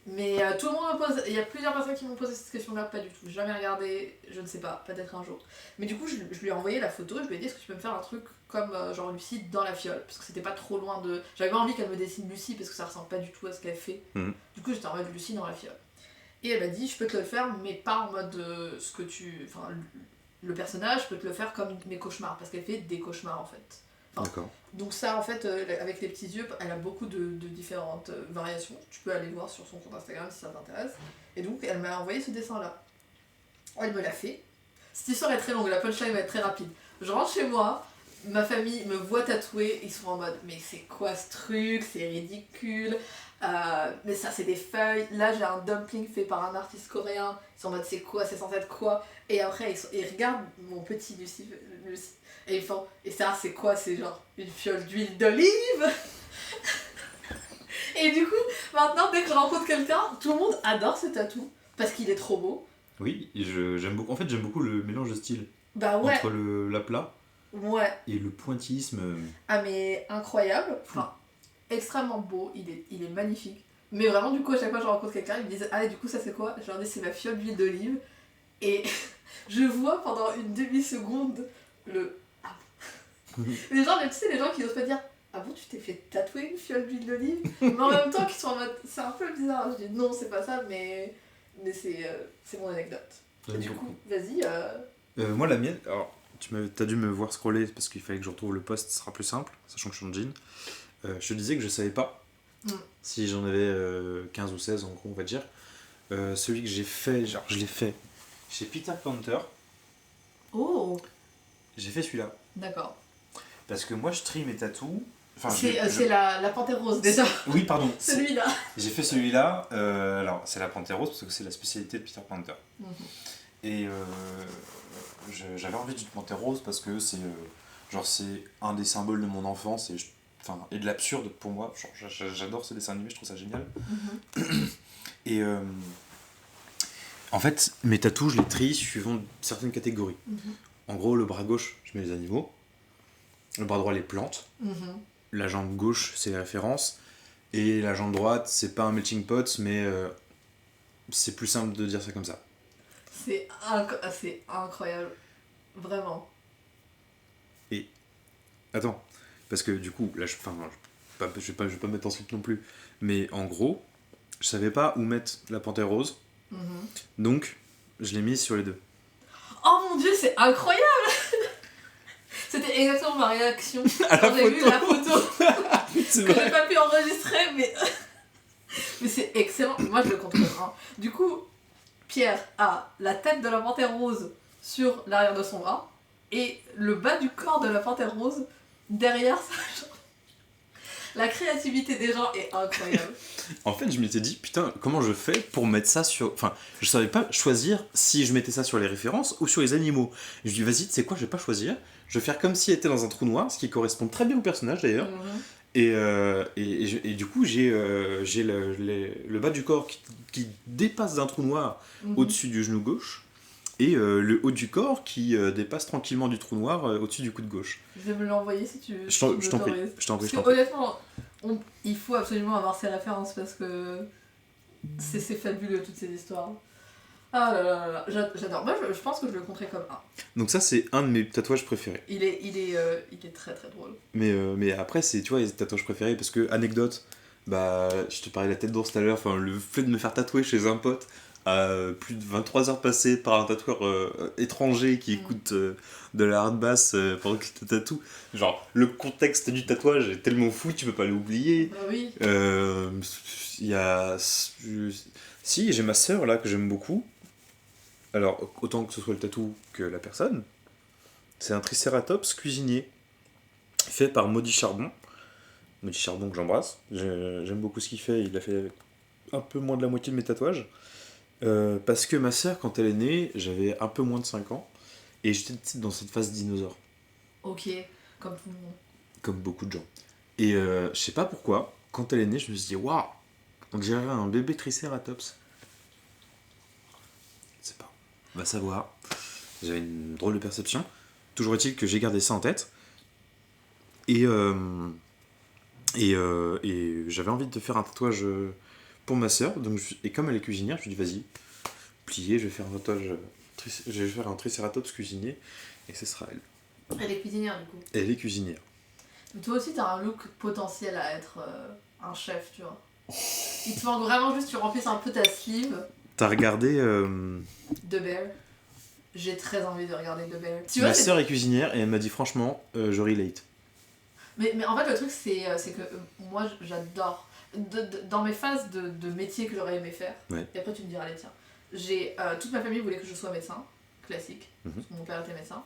Mais tout le monde me pose, il y a plusieurs personnes qui m'ont posé cette question-là, pas du tout. J'ai jamais regardé, je ne sais pas, peut-être un jour. Mais du coup, je lui ai envoyé la photo, je lui ai dit est-ce que tu peux me faire un truc comme genre Lucie dans la fiole? Parce que c'était pas trop loin de. J'avais pas envie qu'elle me dessine Lucie parce que ça ressemble pas du tout à ce qu'elle fait. Du coup, j'étais en mode Lucie dans la fiole. Et elle m'a dit je peux te le faire, mais pas en mode ce que tu. Enfin, le personnage, je peux te le faire comme mes cauchemars, parce qu'elle fait des cauchemars en fait. Enfin, d'accord. Donc ça en fait avec les petits yeux elle a beaucoup de différentes variations, tu peux aller voir sur son compte Instagram si ça t'intéresse. Et donc elle m'a envoyé ce dessin là, elle me l'a fait. Cette histoire est très longue, la punchline va être très rapide. Je rentre chez moi, ma famille me voit tatouer, ils sont en mode mais c'est quoi ce truc, c'est ridicule, mais ça c'est des feuilles, là j'ai un dumpling fait par un artiste coréen, ils sont en mode c'est quoi, c'est censé être quoi, et après ils regardent mon petit Lucie et ils font et ça c'est quoi, c'est genre une fiole d'huile d'olive. Et du coup maintenant dès que je rencontre quelqu'un, tout le monde adore ce tatou parce qu'il est trop beau. Oui, j'aime beaucoup. En fait, j'aime beaucoup le mélange de styles. Bah ouais. Entre l'aplat Ouais. Et le pointillisme... Ah mais incroyable, enfin extrêmement beau, il est magnifique. Mais vraiment du coup à chaque fois que je rencontre quelqu'un, ils me disent ah et du coup ça c'est quoi? Je leur dis c'est ma fiole d'huile d'olive. Et je vois pendant une demi-seconde le... Ah bon. Les gens, tu sais, les gens qui n'osent pas dire ah bon tu t'es fait tatouer une fiole d'huile d'olive? Mais en même temps qui sont en mode c'est un peu bizarre. Je dis non c'est pas ça mais c'est mon anecdote. Et du coup vas-y. Moi la mienne, alors t'as dû me voir scroller parce qu'il fallait que je retrouve le post, ce sera plus simple, sachant que je suis en jean. Je te disais que je savais pas si j'en avais 15 ou 16 en gros on va dire. Celui que j'ai fait, genre je l'ai fait chez Peter Panther. Oh. J'ai fait celui-là. D'accord. Parce que moi je trie mes tatous. Enfin, c'est la panthère rose déjà. Oui pardon. Celui-là. J'ai fait celui-là. Alors c'est la panthère rose parce que c'est la spécialité de Peter Panther. Et j'avais envie d'une panthère rose parce que c'est c'est un des symboles de mon enfance et de l'absurde pour moi. J'adore ce dessin animé, je trouve ça génial. Et en fait, mes tatous, je les trie suivant certaines catégories. En gros, le bras gauche, je mets les animaux. Le bras droit, les plantes. La jambe gauche, c'est les références. Et la jambe droite, c'est pas un melting pot, mais c'est plus simple de dire ça comme ça. C'est incroyable. Vraiment. Et attends, parce que du coup, là, je vais pas me mettre en slip non plus. Mais en gros, je savais pas où mettre la panthère rose. Donc, je l'ai mise sur les deux. Oh mon dieu, c'est incroyable! C'était exactement ma réaction quand j'ai vu la photo. C'est que vrai. j'ai pas pu enregistrer, mais c'est excellent. Moi, je le contrôle. Du coup, Pierre a la tête de la panthère rose sur l'arrière de son bras et le bas du corps de la panthère rose derrière sa jambe. La créativité des gens est incroyable. En fait, je m'étais dit, putain, comment je fais pour mettre ça sur... Enfin, je savais pas choisir si je mettais ça sur les références ou sur les animaux. Et je dis, vas-y, tu sais quoi, je vais pas choisir. Je vais faire comme s'il était dans un trou noir, ce qui correspond très bien au personnage d'ailleurs. Et du coup, j'ai le bas du corps qui dépasse d'un trou noir au-dessus du genou gauche. Et le haut du corps qui dépasse tranquillement du trou noir au-dessus du coude gauche. Je vais me l'envoyer si tu veux. Je t'en prie. Parce que honnêtement, il faut absolument avoir ces références parce que c'est fabuleux toutes ces histoires. Ah là là là, j'adore. Moi je pense que je le compterais comme un. Donc ça c'est un de mes tatouages préférés. Il est très très drôle. Mais après c'est, tu vois, les tatouages préférés parce que, anecdote, bah je te parlais de la tête d'ours tout à l'heure, enfin le fait de me faire tatouer chez un pote à plus de 23 heures passées par un tatoueur étranger qui écoute de la hard bass pendant qu'il te tatoue. Genre, le contexte du tatouage est tellement fou, tu peux pas l'oublier. Oui. Il y a... Si, j'ai ma sœur là que j'aime beaucoup. Alors, autant que ce soit le tatou que la personne. C'est un tricératops cuisinier fait par Maudit Charbon. Maudit Charbon que j'embrasse. J'aime beaucoup ce qu'il fait. Il a fait un peu moins de la moitié de mes tatouages. Parce que ma sœur, quand elle est née, j'avais un peu moins de 5 ans. Et j'étais dans cette phase dinosaure. Ok, comme tout le monde. Comme beaucoup de gens. Et je sais pas pourquoi, quand elle est née, je me suis dit, waouh, on dirait un bébé tricératops. Je sais pas. On va savoir. J'avais une drôle de perception. Toujours est-il que j'ai gardé ça en tête. Et j'avais envie de faire un tatouage pour ma sœur. Et comme elle est cuisinière, je me suis dit, vas-y, plié, je vais faire un tatouage. Je vais faire un tricératops cuisinier. Et ce sera elle. Elle est cuisinière du coup. Elle est cuisinière. Mais toi aussi, t'as un look potentiel à être un chef, tu vois. Il te manque vraiment juste, tu remplisses un peu ta sleeve. T'as regardé The Bear. J'ai très envie de regarder The Bear. Tu ma vois, sœur est cuisinière et elle m'a dit franchement, je relate. mais en fait, le truc, c'est que moi, j'adore. Dans mes phases de métier que j'aurais aimé faire, ouais. Et après tu me diras les tiens. Toute ma famille voulait que je sois médecin, classique, parce que mon père était médecin.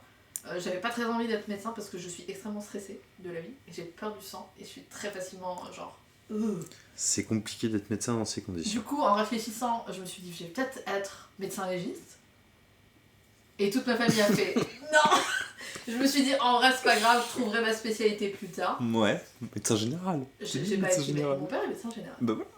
J'avais pas très envie d'être médecin parce que je suis extrêmement stressée de la vie et j'ai peur du sang et je suis très facilement genre. C'est compliqué d'être médecin dans ces conditions. Du coup, en réfléchissant, je me suis dit, je vais peut-être être médecin légiste. Et toute ma famille a fait non. Je me suis dit, en vrai, c'est pas grave, je trouverai ma spécialité plus tard. Ouais, médecin général. J'ai pas écrit, mon père est médecin général. Bah voilà.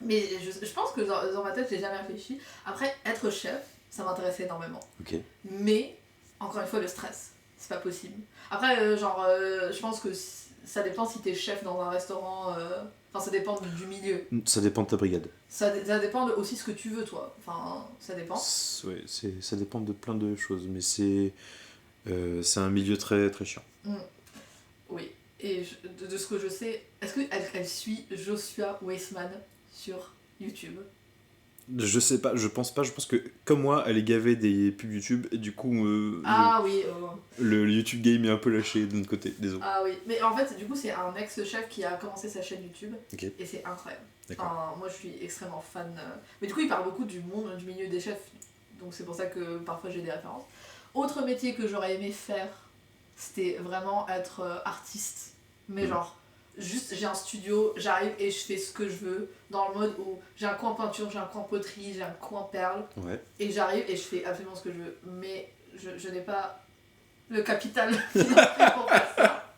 Mais je pense que dans ma tête, j'ai jamais réfléchi. Après, être chef, ça m'intéressait énormément. Ok. Mais, encore une fois, le stress. C'est pas possible. Après, je pense que ça dépend si t'es chef dans un restaurant. Enfin, ça dépend du milieu. Ça dépend de ta brigade. Ça dépend aussi ce que tu veux, toi. Enfin, ça dépend. Ouais, ça dépend de plein de choses, mais c'est un milieu très, très chiant. Oui. Et de ce que je sais, est-ce qu'elle suit Joshua Weissman sur YouTube? Je sais pas, je pense pas, je pense que comme moi, elle est gavée des pubs YouTube, et du coup, Oui. le YouTube game est un peu lâché de notre côté, désolé. Ah oui, mais en fait, du coup, c'est un ex-chef qui a commencé sa chaîne YouTube, Okay. et c'est incroyable. D'accord. Enfin, moi, je suis extrêmement fan. Mais du coup, il parle beaucoup du monde, du milieu des chefs, donc c'est pour ça que parfois j'ai des références. Autre métier que j'aurais aimé faire, c'était vraiment être artiste. Mais genre, juste j'ai un studio, j'arrive et je fais ce que je veux, dans le mode où j'ai un coin peinture, j'ai un coin poterie, j'ai un coin perle, Ouais. et j'arrive et je fais absolument ce que je veux. Mais je n'ai pas le capital financier pour faire ça.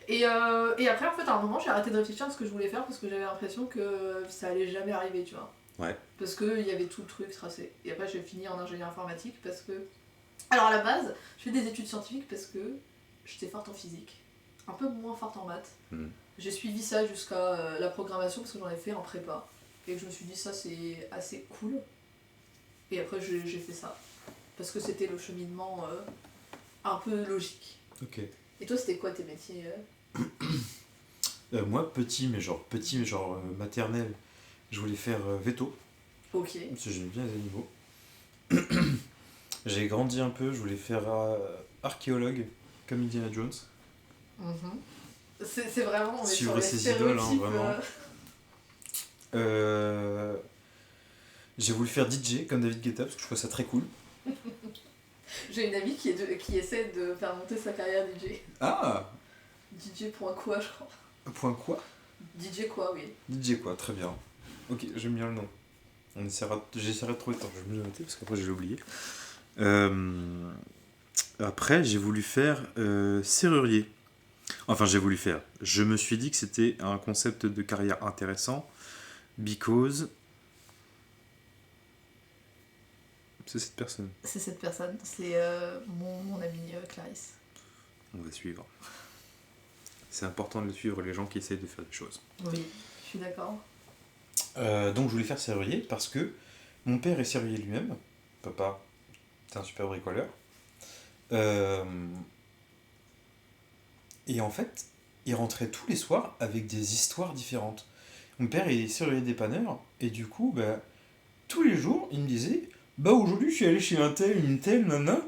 Et après, en fait, à un moment, j'ai arrêté de réfléchir à ce que je voulais faire parce que j'avais l'impression que ça allait jamais arriver, tu vois. Ouais. Parce qu'il y avait tout le truc tracé. Et après, j'ai fini en ingénieur informatique parce que... Alors, à la base, je fais des études scientifiques parce que j'étais forte en physique. Un peu moins forte en maths. J'ai suivi ça jusqu'à la programmation parce que j'en ai fait en prépa. Et que je me suis dit, ça, c'est assez cool. Et après, j'ai fait ça. Parce que c'était le cheminement un peu logique. Ok. Et toi, c'était quoi tes métiers Moi, petit, mais genre maternel, je voulais faire veto. Ok. Parce que j'aime bien les animaux. J'ai grandi un peu, je voulais faire archéologue, comme Indiana Jones. C'est vraiment... on est Suivre sur les ses idoles, hein, stéréotypes, vraiment. J'ai voulu faire DJ comme David Guetta parce que je trouvais ça très cool. J'ai une amie qui essaie de faire monter sa carrière DJ. Ah, DJ point quoi, je crois. point quoi? DJ quoi, oui. DJ quoi, très bien. Ok, j'aime bien le nom. J'essaierai de trouver le temps, je vais me le noter parce qu'après je l'ai oublié. Après, j'ai voulu faire serrurier. Enfin, j'ai voulu faire. Je me suis dit que c'était un concept de carrière intéressant because... C'est cette personne. C'est cette personne, c'est mon amie Clarisse. On va suivre. C'est important de suivre les gens qui essayent de faire des choses. Oui, je suis d'accord. Donc je voulais faire serrurier parce que mon père est serrurier lui-même. Papa, c'est un super bricoleur. Et en fait, il rentrait tous les soirs avec des histoires différentes. Mon père est serrurier dépanneur et du coup, tous les jours, il me disait aujourd'hui je suis allé chez un tel, une telle, nana.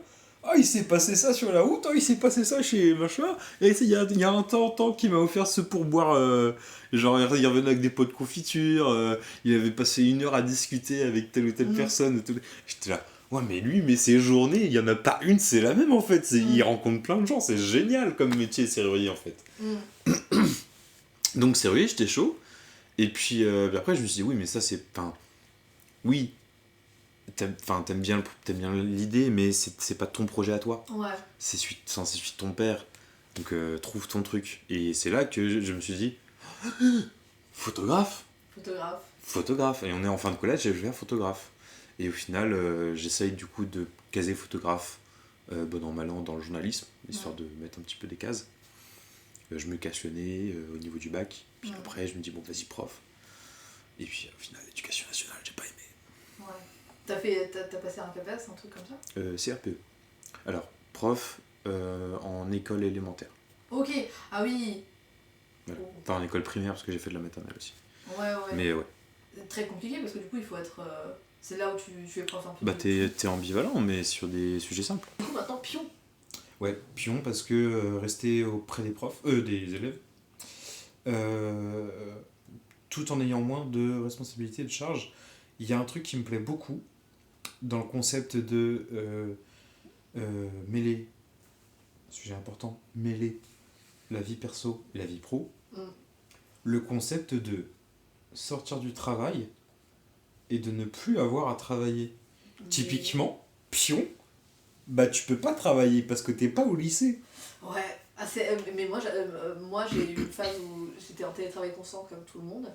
Ah, il s'est passé ça sur la route, il s'est passé ça chez machin. Et il y a un temps qui m'a offert ce pourboire. Genre, il revenait avec des pots de confiture. Il avait passé 1 heure à discuter avec telle ou telle personne. J'étais là, ouais, mais ses journées, il n'y en a pas une, c'est la même en fait. Il rencontre plein de gens, c'est génial comme métier, serrurier en fait. Donc, serrurier, j'étais chaud. Et puis après, je me suis dit, oui, mais ça, c'est. Enfin, oui. T'aimes bien l'idée, mais c'est pas ton projet à toi. Ouais. C'est celui de ton père. Donc trouve ton truc. Et c'est là que je me suis dit, photographe. Et on est en fin de collège et je vais faire photographe. Et au final, j'essaye du coup de caser photographe, bon an mal an dans le journalisme, histoire de mettre un petit peu des cases. Je me casse le nez au niveau du bac. Puis après, je me dis, bon, vas-y, prof. Et puis au final, l'éducation nationale, j'ai pas aimé. Ouais. T'as passé un CAPES, un truc comme ça CRPE. Alors, prof en école élémentaire. Ok, ah oui. Voilà. Enfin, en école primaire, parce que j'ai fait de la maternelle aussi. Ouais. Mais ouais. C'est très compliqué parce que du coup, il faut être... c'est là où tu es prof un peu. T'es ambivalent, mais sur des sujets simples. Du coup, maintenant, pion. Ouais, pion, parce que rester auprès des profs, des élèves, tout en ayant moins de responsabilités et de charges, il y a un truc qui me plaît beaucoup dans le concept de mêler, sujet important, mêler la vie perso et la vie pro. Le concept de sortir du travail et de ne plus avoir à travailler. Typiquement, pion, tu peux pas travailler parce que t'es pas au lycée. Ouais, mais moi j'ai eu une phase où j'étais en télétravail constant comme tout le monde.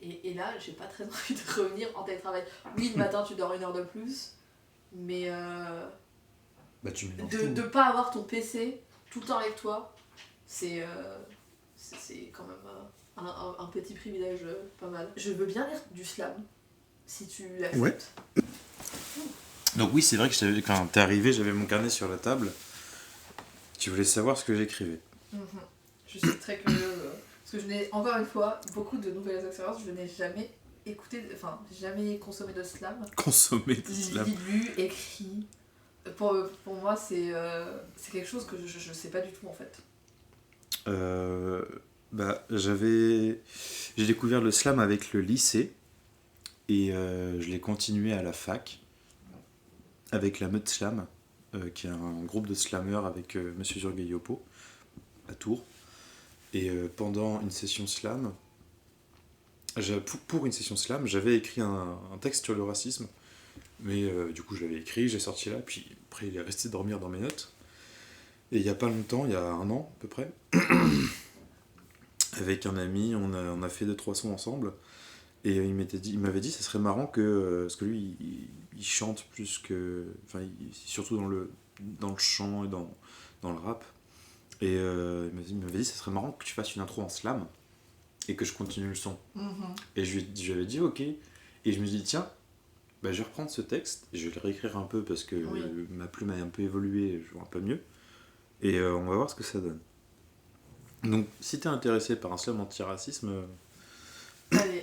Et là, j'ai pas très envie de revenir en télétravail. Oui, le matin, tu dors 1 heure de plus, mais... Bah tu mélanges de tout. ne pas avoir ton PC tout le temps avec toi, c'est quand même un petit privilège pas mal. Je veux bien lire du slam, si tu l'acceptes. Ouais. Donc oui, c'est vrai que quand t'es arrivé, j'avais mon carnet sur la table. Tu voulais savoir ce que j'écrivais. Je suis très curieuse, parce que je n'ai, encore une fois, beaucoup de nouvelles expériences, je n'ai jamais jamais consommé de slam. Consommer du slam. Lu, écrit. Pour moi, c'est quelque chose que je sais pas du tout en fait. J'ai découvert le slam avec le lycée et je l'ai continué à la fac avec la Meute Slam, qui est un groupe de slammeurs avec Monsieur Zurgayopo à Tours. Et pendant une session slam, pour une session slam, j'avais écrit un texte sur le racisme, mais du coup je l'avais écrit, j'ai sorti là, puis après il est resté dormir dans mes notes. Et il y a pas longtemps, il y a 1 an à peu près, avec un ami, on a fait 2-3 sons ensemble, et il m'avait dit ça serait marrant que, parce que lui il chante plus que, enfin surtout dans le chant et dans le rap, et il m'avait dit ça serait marrant que tu fasses une intro en slam et que je continue le son. Et je lui avais dit ok, et je me suis dit tiens, bah, je vais reprendre ce texte, et je vais le réécrire un peu parce que ma plume a un peu évolué, je vois un peu mieux, et on va voir ce que ça donne. Donc si t'es intéressé par un slam anti-racisme, Allez.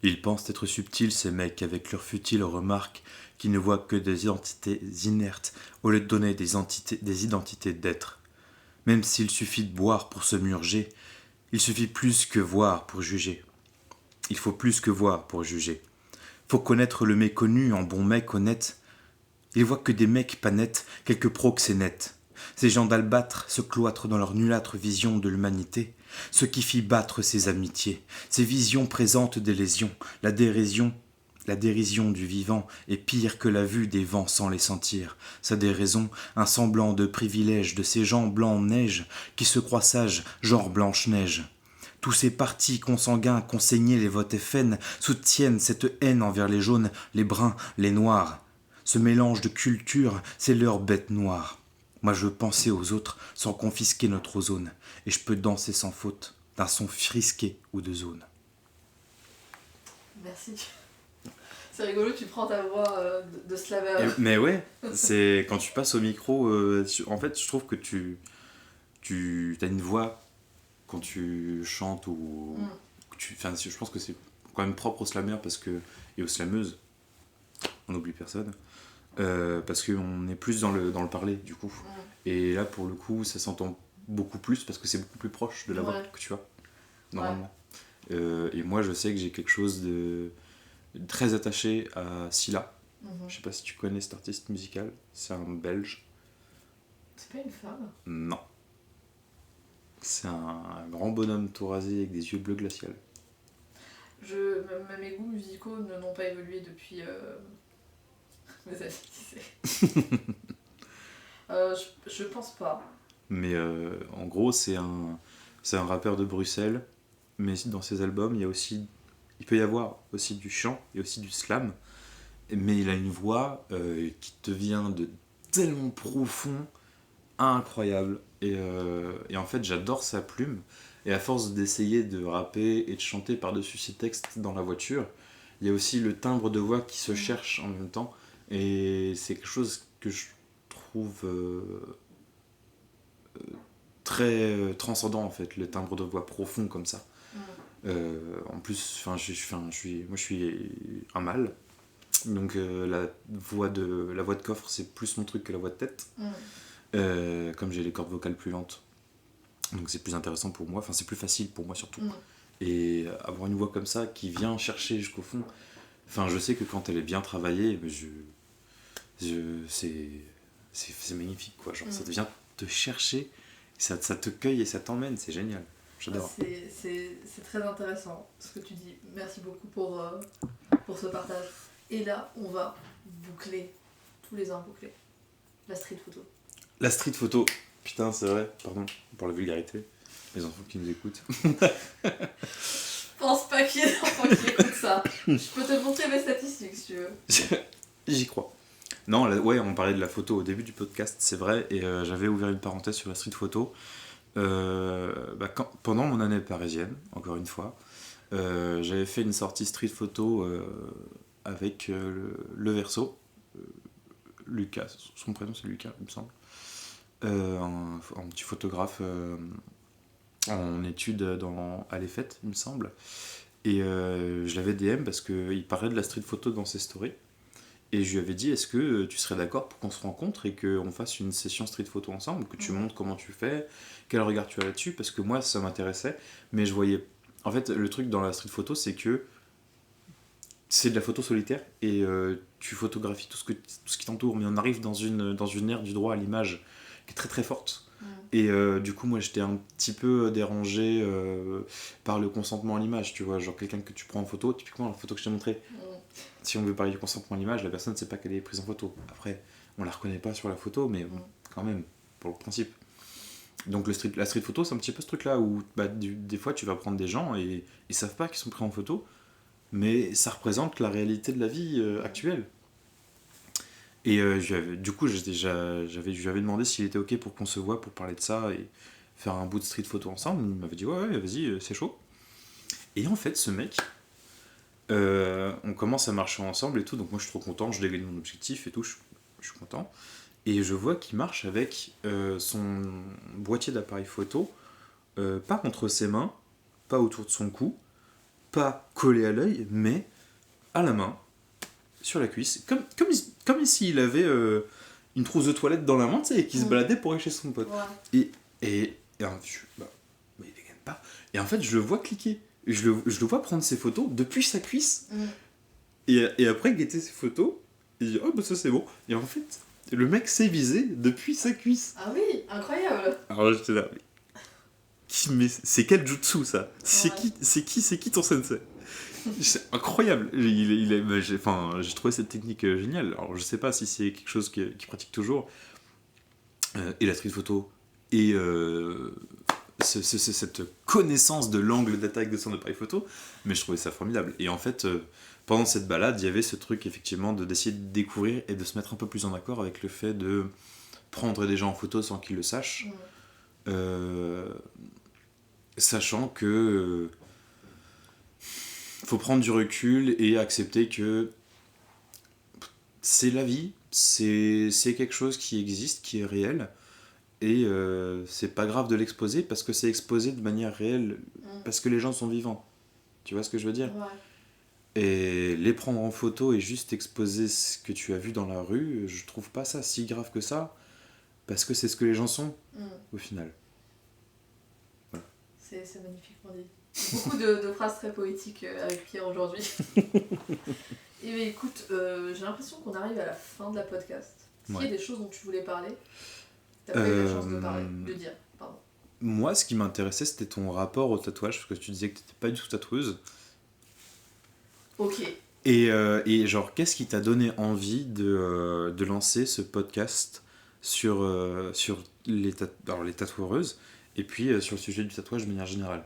Ils pensent être subtils, ces mecs, avec leurs futiles remarques, qui ne voient que des identités inertes, au lieu de donner des identités d'être. Même s'il suffit de boire pour se murger, il suffit plus que voir pour juger. Il faut plus que voir pour juger. Faut connaître le méconnu en bon mec honnête. Ils voient que des mecs pas nets, quelques proxénètes. Ces gens d'albâtre se cloîtrent dans leur nulâtre vision de l'humanité, ce qui fit battre ses amitiés. Ces visions présentent des lésions, la dérision du vivant est pire que la vue des vents sans les sentir. Sa déraison, un semblant de privilège de ces gens blancs en neige qui se croient sages, genre Blanche-Neige. Tous ces partis consanguins qu'ont saigné les votes FN soutiennent cette haine envers les jaunes, les bruns, les noirs. Ce mélange de culture, c'est leur bête noire. Moi je veux penser aux autres sans confisquer notre ozone, et je peux danser sans faute d'un son frisqué ou de zone. Merci. C'est rigolo, tu prends ta voix de slammer. Mais ouais, c'est quand tu passes au micro, en fait je trouve que tu as une voix quand tu chantes ou je pense que c'est quand même propre aux slammers et aux slameuses, on n'oublie personne, parce qu'on est plus dans le parler du coup, et là pour le coup ça s'entend beaucoup plus parce que c'est beaucoup plus proche de la voix que tu as normalement. Et moi je sais que j'ai quelque chose de très attaché à Scylla. Je sais pas si tu connais cet artiste musical, c'est un Belge. C'est pas une femme? Non. C'est un grand bonhomme tout rasé avec des yeux bleus glacial. Mes goûts musicaux n'ont pas évolué depuis mes années lycée. Je pense pas. Mais en gros, c'est un rappeur de Bruxelles, mais dans ses albums, il peut y avoir aussi du chant et aussi du slam, mais il a une voix qui te vient de tellement profond, incroyable. Et en fait, j'adore sa plume. Et à force d'essayer de rapper et de chanter par-dessus ses textes dans la voiture, il y a aussi le timbre de voix qui se cherche en même temps. Et c'est quelque chose que je trouve très transcendant, en fait, le timbre de voix profond comme ça. En plus, moi je suis un mâle. Donc la voix de coffre, c'est plus mon truc que la voix de tête. Comme j'ai les cordes vocales plus lentes, donc c'est plus intéressant pour moi, enfin c'est plus facile pour moi surtout. Et avoir une voix comme ça qui vient chercher jusqu'au fond, enfin je sais que quand elle est bien travaillée, c'est magnifique quoi, genre ça vient te chercher, ça te cueille et ça t'emmène, c'est génial, j'adore. C'est très intéressant ce que tu dis, merci beaucoup pour ce partage. Et là on va boucler, tous les uns boucler, la street photo. La street photo, putain c'est vrai, pardon pour la vulgarité, les enfants qui nous écoutent. pense pas qu'il y ait d'enfants qui écoutent ça. Je peux te montrer mes statistiques si tu veux. J'y crois. Non, ouais, on parlait de la photo au début du podcast, c'est vrai, et j'avais ouvert une parenthèse sur la street photo. Pendant mon année parisienne, encore une fois, j'avais fait une sortie street photo avec le Verso. Lucas, son prénom c'est Lucas, il me semble. Un petit photographe en études à l'EFET, il me semble. Et je l'avais DM parce qu'il parlait de la street photo dans ses stories. Et je lui avais dit, est-ce que tu serais d'accord pour qu'on se rencontre et qu'on fasse une session street photo ensemble, que tu montres comment tu fais, quel regard tu as là-dessus, parce que moi ça m'intéressait, mais je voyais... En fait, le truc dans la street photo, c'est que c'est de la photo solitaire et tu photographies tout ce qui t'entoure, mais on arrive dans une ère du droit à l'image qui est très très forte. Et du coup, moi j'étais un petit peu dérangé par le consentement à l'image, tu vois, genre quelqu'un que tu prends en photo, typiquement la photo que je t'ai montrée. Si on veut parler du consentement à l'image, la personne ne sait pas qu'elle est prise en photo. Après, on la reconnaît pas sur la photo, mais bon, quand même, pour le principe. Donc la street photo, c'est un petit peu ce truc-là où des fois tu vas prendre des gens et ils savent pas qu'ils sont pris en photo, mais ça représente la réalité de la vie actuelle. Et du coup, j'avais demandé s'il était ok pour qu'on se voit pour parler de ça et faire un bout de street photo ensemble. Il m'avait dit ouais, vas-y, c'est chaud. Et en fait, ce mec, on commence à marcher ensemble et tout, donc moi je suis trop content, je dégaine mon objectif et tout, je suis content. Et je vois qu'il marche avec son boîtier d'appareil photo, pas entre ses mains, pas autour de son cou, pas collé à l'œil, mais à la main, sur la cuisse, comme s'il avait une trousse de toilette dans la main, tu sais, et qui se baladait pour aller chez son pote. Ouais. Et mais il dégaine pas. Et en fait, je le vois cliquer. Je le vois prendre ses photos depuis sa cuisse. Et après guetter ses photos, il dit oh bah ça c'est bon. Et en fait, le mec s'est visé depuis sa cuisse. Ah oui, incroyable. Alors j'étais là, mais c'est quel jutsu ça? C'est qui ton sensei? C'est incroyable. J'ai trouvé cette technique géniale. Alors je sais pas si c'est quelque chose qu'il pratique toujours. Et la street photo et cette connaissance de l'angle d'attaque de son appareil photo, mais je trouvais ça formidable. Et en fait, pendant cette balade, il y avait ce truc effectivement d'essayer de découvrir et de se mettre un peu plus en accord avec le fait de prendre des gens en photo sans qu'ils le sachent, sachant que faut prendre du recul et accepter que c'est la vie, c'est quelque chose qui existe, qui est réel. Et c'est pas grave de l'exposer parce que c'est exposé de manière réelle, parce que les gens sont vivants. Tu vois ce que je veux dire? Et les prendre en photo et juste exposer ce que tu as vu dans la rue, je trouve pas ça si grave que ça, parce que c'est ce que les gens sont, au final. Voilà. C'est magnifiquement dit. Beaucoup de phrases très poétiques avec Pierre aujourd'hui. Et bien écoute, j'ai l'impression qu'on arrive à la fin de la podcast. Est-ce qu'il y a des choses dont tu voulais parler? T'as pas eu la chance de dire, pardon. Moi, ce qui m'intéressait, c'était ton rapport au tatouage, parce que tu disais que t'étais pas du tout tatoueuse. Ok. Et genre, qu'est-ce qui t'a donné envie de lancer ce podcast sur les tatoueuses, et puis sur le sujet du tatouage de manière générale?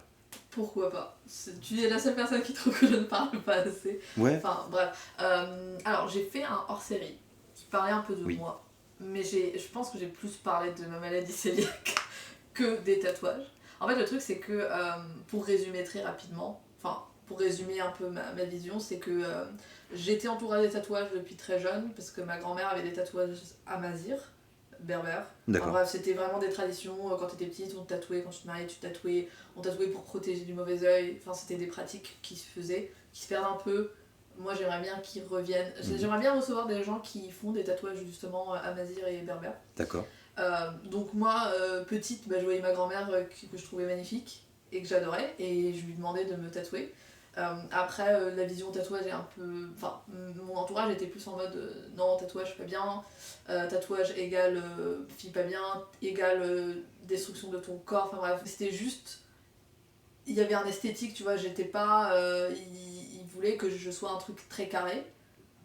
Pourquoi pas? Tu es la seule personne qui trouve que je ne parle pas assez. Ouais. Enfin, bref. Alors, j'ai fait un hors-série qui parlait un peu de moi. Mais je pense que j'ai plus parlé de ma maladie cœliaque que des tatouages. En fait, le truc, c'est que, pour résumer très rapidement, pour résumer un peu ma vision, c'est que j'étais entourée des tatouages depuis très jeune, parce que ma grand-mère avait des tatouages amazigh, berbères. Enfin, bref, c'était vraiment des traditions. Quand t'étais petite, on te tatouait, quand tu te mariais, tu te tatouais. On tatouait pour protéger du mauvais œil. Enfin, c'était des pratiques qui se faisaient, qui se perdent un peu. Moi, j'aimerais bien qu'ils reviennent. J'aimerais bien recevoir des gens qui font des tatouages justement amazigh et berbères. D'accord. Donc moi, petite, je voyais ma grand-mère que je trouvais magnifique et que j'adorais, et je lui demandais de me tatouer. Après, la vision tatouage est un peu... Enfin, mon entourage était plus en mode non, tatouage pas bien, tatouage égale fille pas bien, égale destruction de ton corps, enfin bref, c'était juste... Il y avait un esthétique, tu vois, j'étais pas... il voulait que je sois un truc très carré.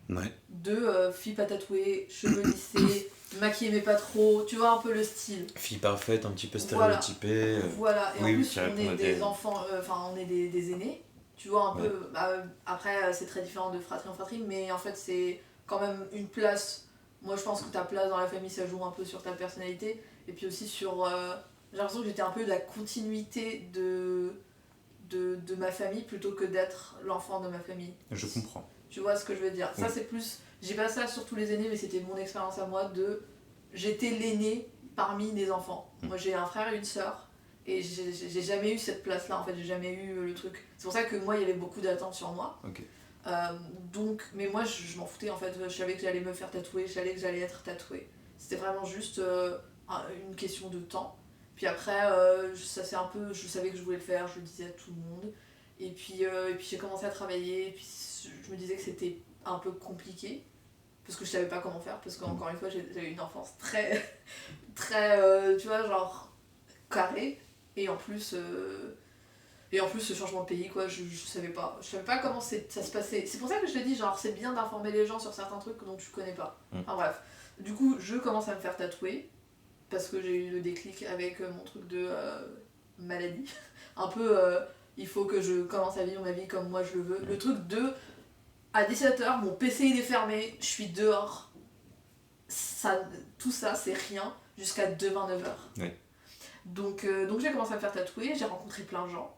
Ouais. De fille pas tatouée, cheveux lissés, maquillée mais pas trop, tu vois un peu le style. Fille parfaite, un petit peu stéréotypée. Voilà. Et oui, en plus on est des enfants, on est des aînés, Tu vois un peu, après c'est très différent de fratrie en fratrie, mais en fait c'est quand même une place. Moi je pense que ta place dans la famille ça joue un peu sur ta personnalité, et puis aussi sur... j'ai l'impression que j'étais un peu de la continuité de ma famille plutôt que d'être l'enfant de ma famille. Je comprends. Tu vois ce que je veux dire? Ça c'est plus... J'ai pas ça sur tous les aînés, mais c'était mon expérience à moi de... J'étais l'aîné parmi les enfants. Moi j'ai un frère et une sœur. Et j'ai jamais eu cette place-là, en fait, j'ai jamais eu le truc. C'est pour ça que moi, il y avait beaucoup d'attentes sur moi. Ok. Donc, mais moi, je m'en foutais, en fait. Je savais que j'allais me faire tatouer, je savais que j'allais être tatouée. C'était vraiment juste une question de temps. Puis après, ça c'est un peu... Je savais que je voulais le faire, je le disais à tout le monde. Et puis j'ai commencé à travailler, et puis je me disais que c'était un peu compliqué. Parce que je savais pas comment faire, parce qu'encore une fois, j'ai eu une enfance très... très, tu vois, genre... carrée. Et en plus ce changement de pays, quoi, je savais pas comment ça se passait. C'est pour ça que je te dis, genre, c'est bien d'informer les gens sur certains trucs dont tu connais pas. Enfin bref, du coup, je commence à me faire tatouer, parce que j'ai eu le déclic avec mon truc de maladie. Un peu, il faut que je commence à vivre ma vie comme moi je le veux. Le truc de, à 17h, mon PC il est fermé, je suis dehors. Tout ça, c'est rien, jusqu'à demain 9h. Ouais. Donc j'ai commencé à me faire tatouer, j'ai rencontré plein de gens.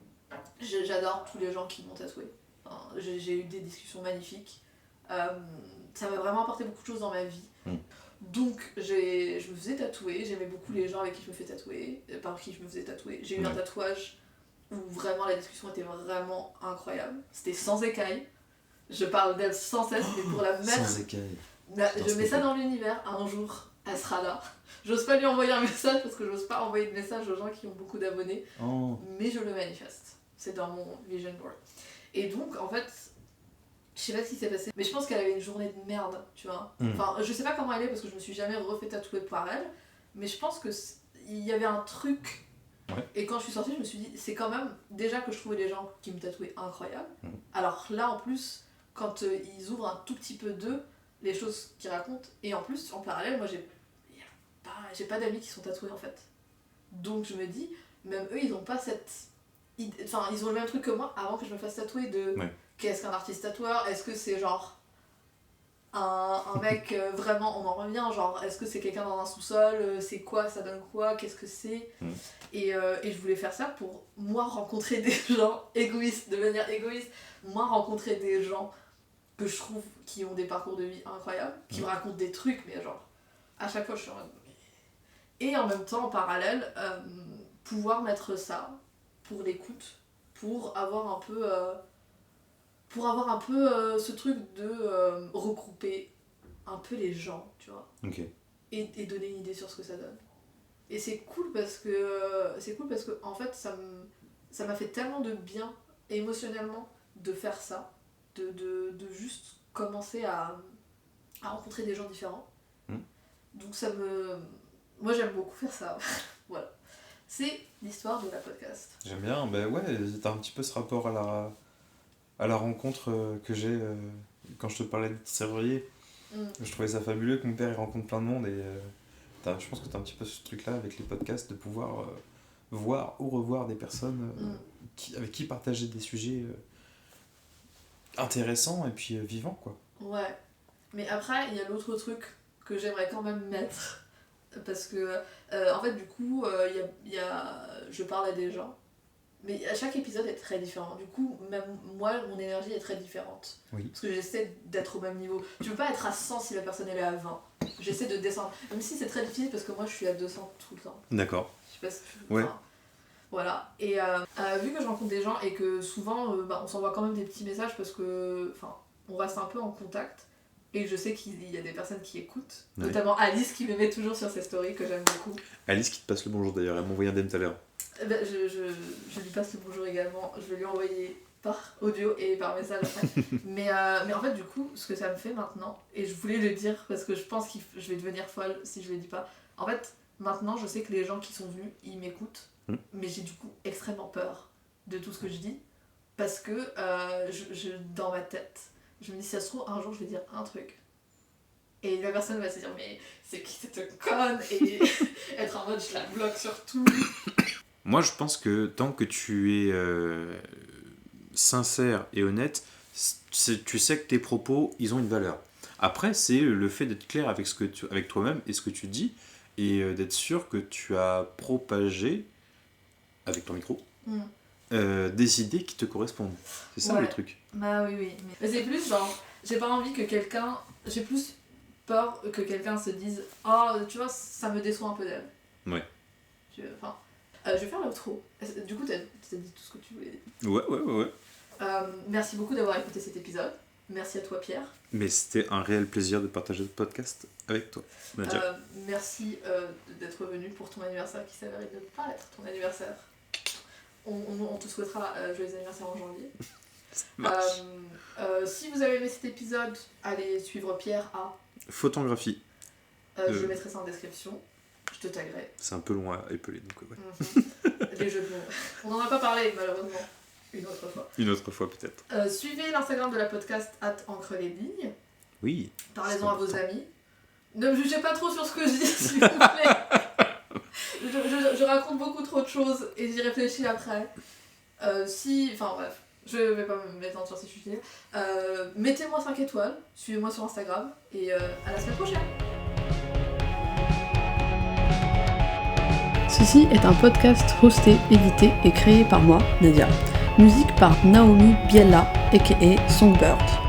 J'adore tous les gens qui m'ont tatoué. Enfin, j'ai eu des discussions magnifiques. Ça m'a vraiment apporté beaucoup de choses dans ma vie. Donc je me faisais tatouer, j'aimais beaucoup les gens avec qui je me fais tatouer, par qui je me faisais tatouer. J'ai eu un tatouage où vraiment la discussion était vraiment incroyable. C'était sans écailles. Je parle d'elle sans cesse, mais pour la mettre... Sans écailles. Je mets ça dans l'univers, un jour, elle sera là. J'ose pas lui envoyer un message parce que j'ose pas envoyer de message aux gens qui ont beaucoup d'abonnés, mais je le manifeste. C'est dans mon vision board. Et donc, en fait, je sais pas ce qui s'est passé, mais je pense qu'elle avait une journée de merde, tu vois. Enfin, je sais pas comment elle est parce que je me suis jamais refait tatouer par elle, mais je pense qu'il y avait un truc. Et quand je suis sortie, je me suis dit, c'est quand même déjà que je trouvais les gens qui me tatouaient incroyables. Alors là, en plus, quand ils ouvrent un tout petit peu d'eux, les choses qu'ils racontent, et en plus, en parallèle, moi j'ai pas d'amis qui sont tatoués en fait. Donc je me dis, même eux, ils ont pas cette... Enfin, ils ont le même truc que moi avant que je me fasse tatouer de... Qu'est-ce qu'un artiste tatoueur? Est-ce que c'est genre un mec vraiment, on en revient, genre est-ce que c'est quelqu'un dans un sous-sol? C'est quoi? Ça donne quoi? Qu'est-ce que c'est? Et je voulais faire ça pour moi rencontrer des gens égoïstes, de manière égoïste. Moi rencontrer des gens que je trouve qui ont des parcours de vie incroyables, qui me racontent des trucs, mais genre à chaque fois je suis en mode... Et en même temps, en parallèle, pouvoir mettre ça pour l'écoute, pour avoir un peu, ce truc de regrouper un peu les gens, tu vois. Et donner une idée sur ce que ça donne. Et c'est cool parce que en fait, ça m'a fait tellement de bien émotionnellement de faire ça, de juste commencer à rencontrer des gens différents. Donc moi j'aime beaucoup faire ça. Voilà. C'est l'histoire de la podcast. J'aime bien, bah ouais, t'as un petit peu ce rapport à la rencontre que j'ai quand je te parlais de serrurier. Je trouvais ça fabuleux que mon père il rencontre plein de monde et je pense que t'as un petit peu ce truc là avec les podcasts de pouvoir voir ou revoir des personnes avec qui partager des sujets intéressants et puis vivants quoi. Ouais, mais après il y a l'autre truc que j'aimerais quand même mettre. Parce que, en fait, du coup, je parle à des gens, mais à chaque épisode est très différent. Du coup, même moi, mon énergie est très différente. Parce que j'essaie d'être au même niveau. Je peux pas être à 100 si la personne elle est à 20. J'essaie de descendre. Même si c'est très difficile parce que moi, je suis à 200 tout le temps. D'accord. Je sais pas si tu... Voilà. Et vu que je rencontre des gens et que souvent, on s'envoie quand même des petits messages parce que, on reste un peu en contact. Et je sais qu'il y a des personnes qui écoutent, notamment Alice qui me met toujours sur ses stories, que j'aime beaucoup. Alice qui te passe le bonjour d'ailleurs, elle m'a envoyé un DM tout à l'heure. Je lui passe le bonjour également, je vais lui envoyer par audio et par message après. mais en fait du coup, ce que ça me fait maintenant, et je voulais le dire parce que je pense que je vais devenir folle si je le dis pas, en fait maintenant je sais que les gens qui sont venus, ils m'écoutent, mais j'ai du coup extrêmement peur de tout ce que je dis, parce que dans ma tête, je me dis, si ça se trouve, un jour je vais dire un truc. Et la personne va se dire, mais c'est qui cette conne? Et être en mode, je la bloque sur tout. Moi, je pense que tant que tu es sincère et honnête, tu sais que tes propos, ils ont une valeur. Après, c'est le fait d'être clair avec, avec toi-même et ce que tu dis, et d'être sûr que tu as propagé, avec ton micro, des idées qui te correspondent. C'est ça le truc. Bah oui. Mais c'est plus genre, j'ai pas envie que quelqu'un... J'ai plus peur que quelqu'un se dise « Ah, tu vois, ça me déçoit un peu d'elle. » Ouais. Je vais faire l'outro. Du coup, t'as dit tout ce que tu voulais dire. Ouais. Merci beaucoup d'avoir écouté cet épisode. Merci à toi, Pierre. Mais c'était un réel plaisir de partager ce podcast avec toi, Nadia. Merci d'être venu pour ton anniversaire qui s'avérait ne pas être ton anniversaire. On te souhaitera joyeux anniversaire en janvier. Si vous avez aimé cet épisode, allez suivre Pierre à Photographie. Je mettrai ça en description. Je te taguerai. C'est un peu long à épeler, donc ouais. Les jeux de mots. On n'en a pas parlé, malheureusement. Une autre fois peut-être. Suivez l'Instagram de la podcast @encre-les-lignes. Oui. Parlez-en à vos amis. Ne me jugez pas trop sur ce que je dis, s'il vous plaît. je raconte beaucoup trop de choses et j'y réfléchis après. Enfin bref, je vais pas me m'étendre sur ces sujets. Mettez-moi 5 étoiles, suivez-moi sur Instagram et à la semaine prochaine. Ceci est un podcast hosté, édité et créé par moi, Nadia. Musique par Naomi Biella, a.k.a. Songbird.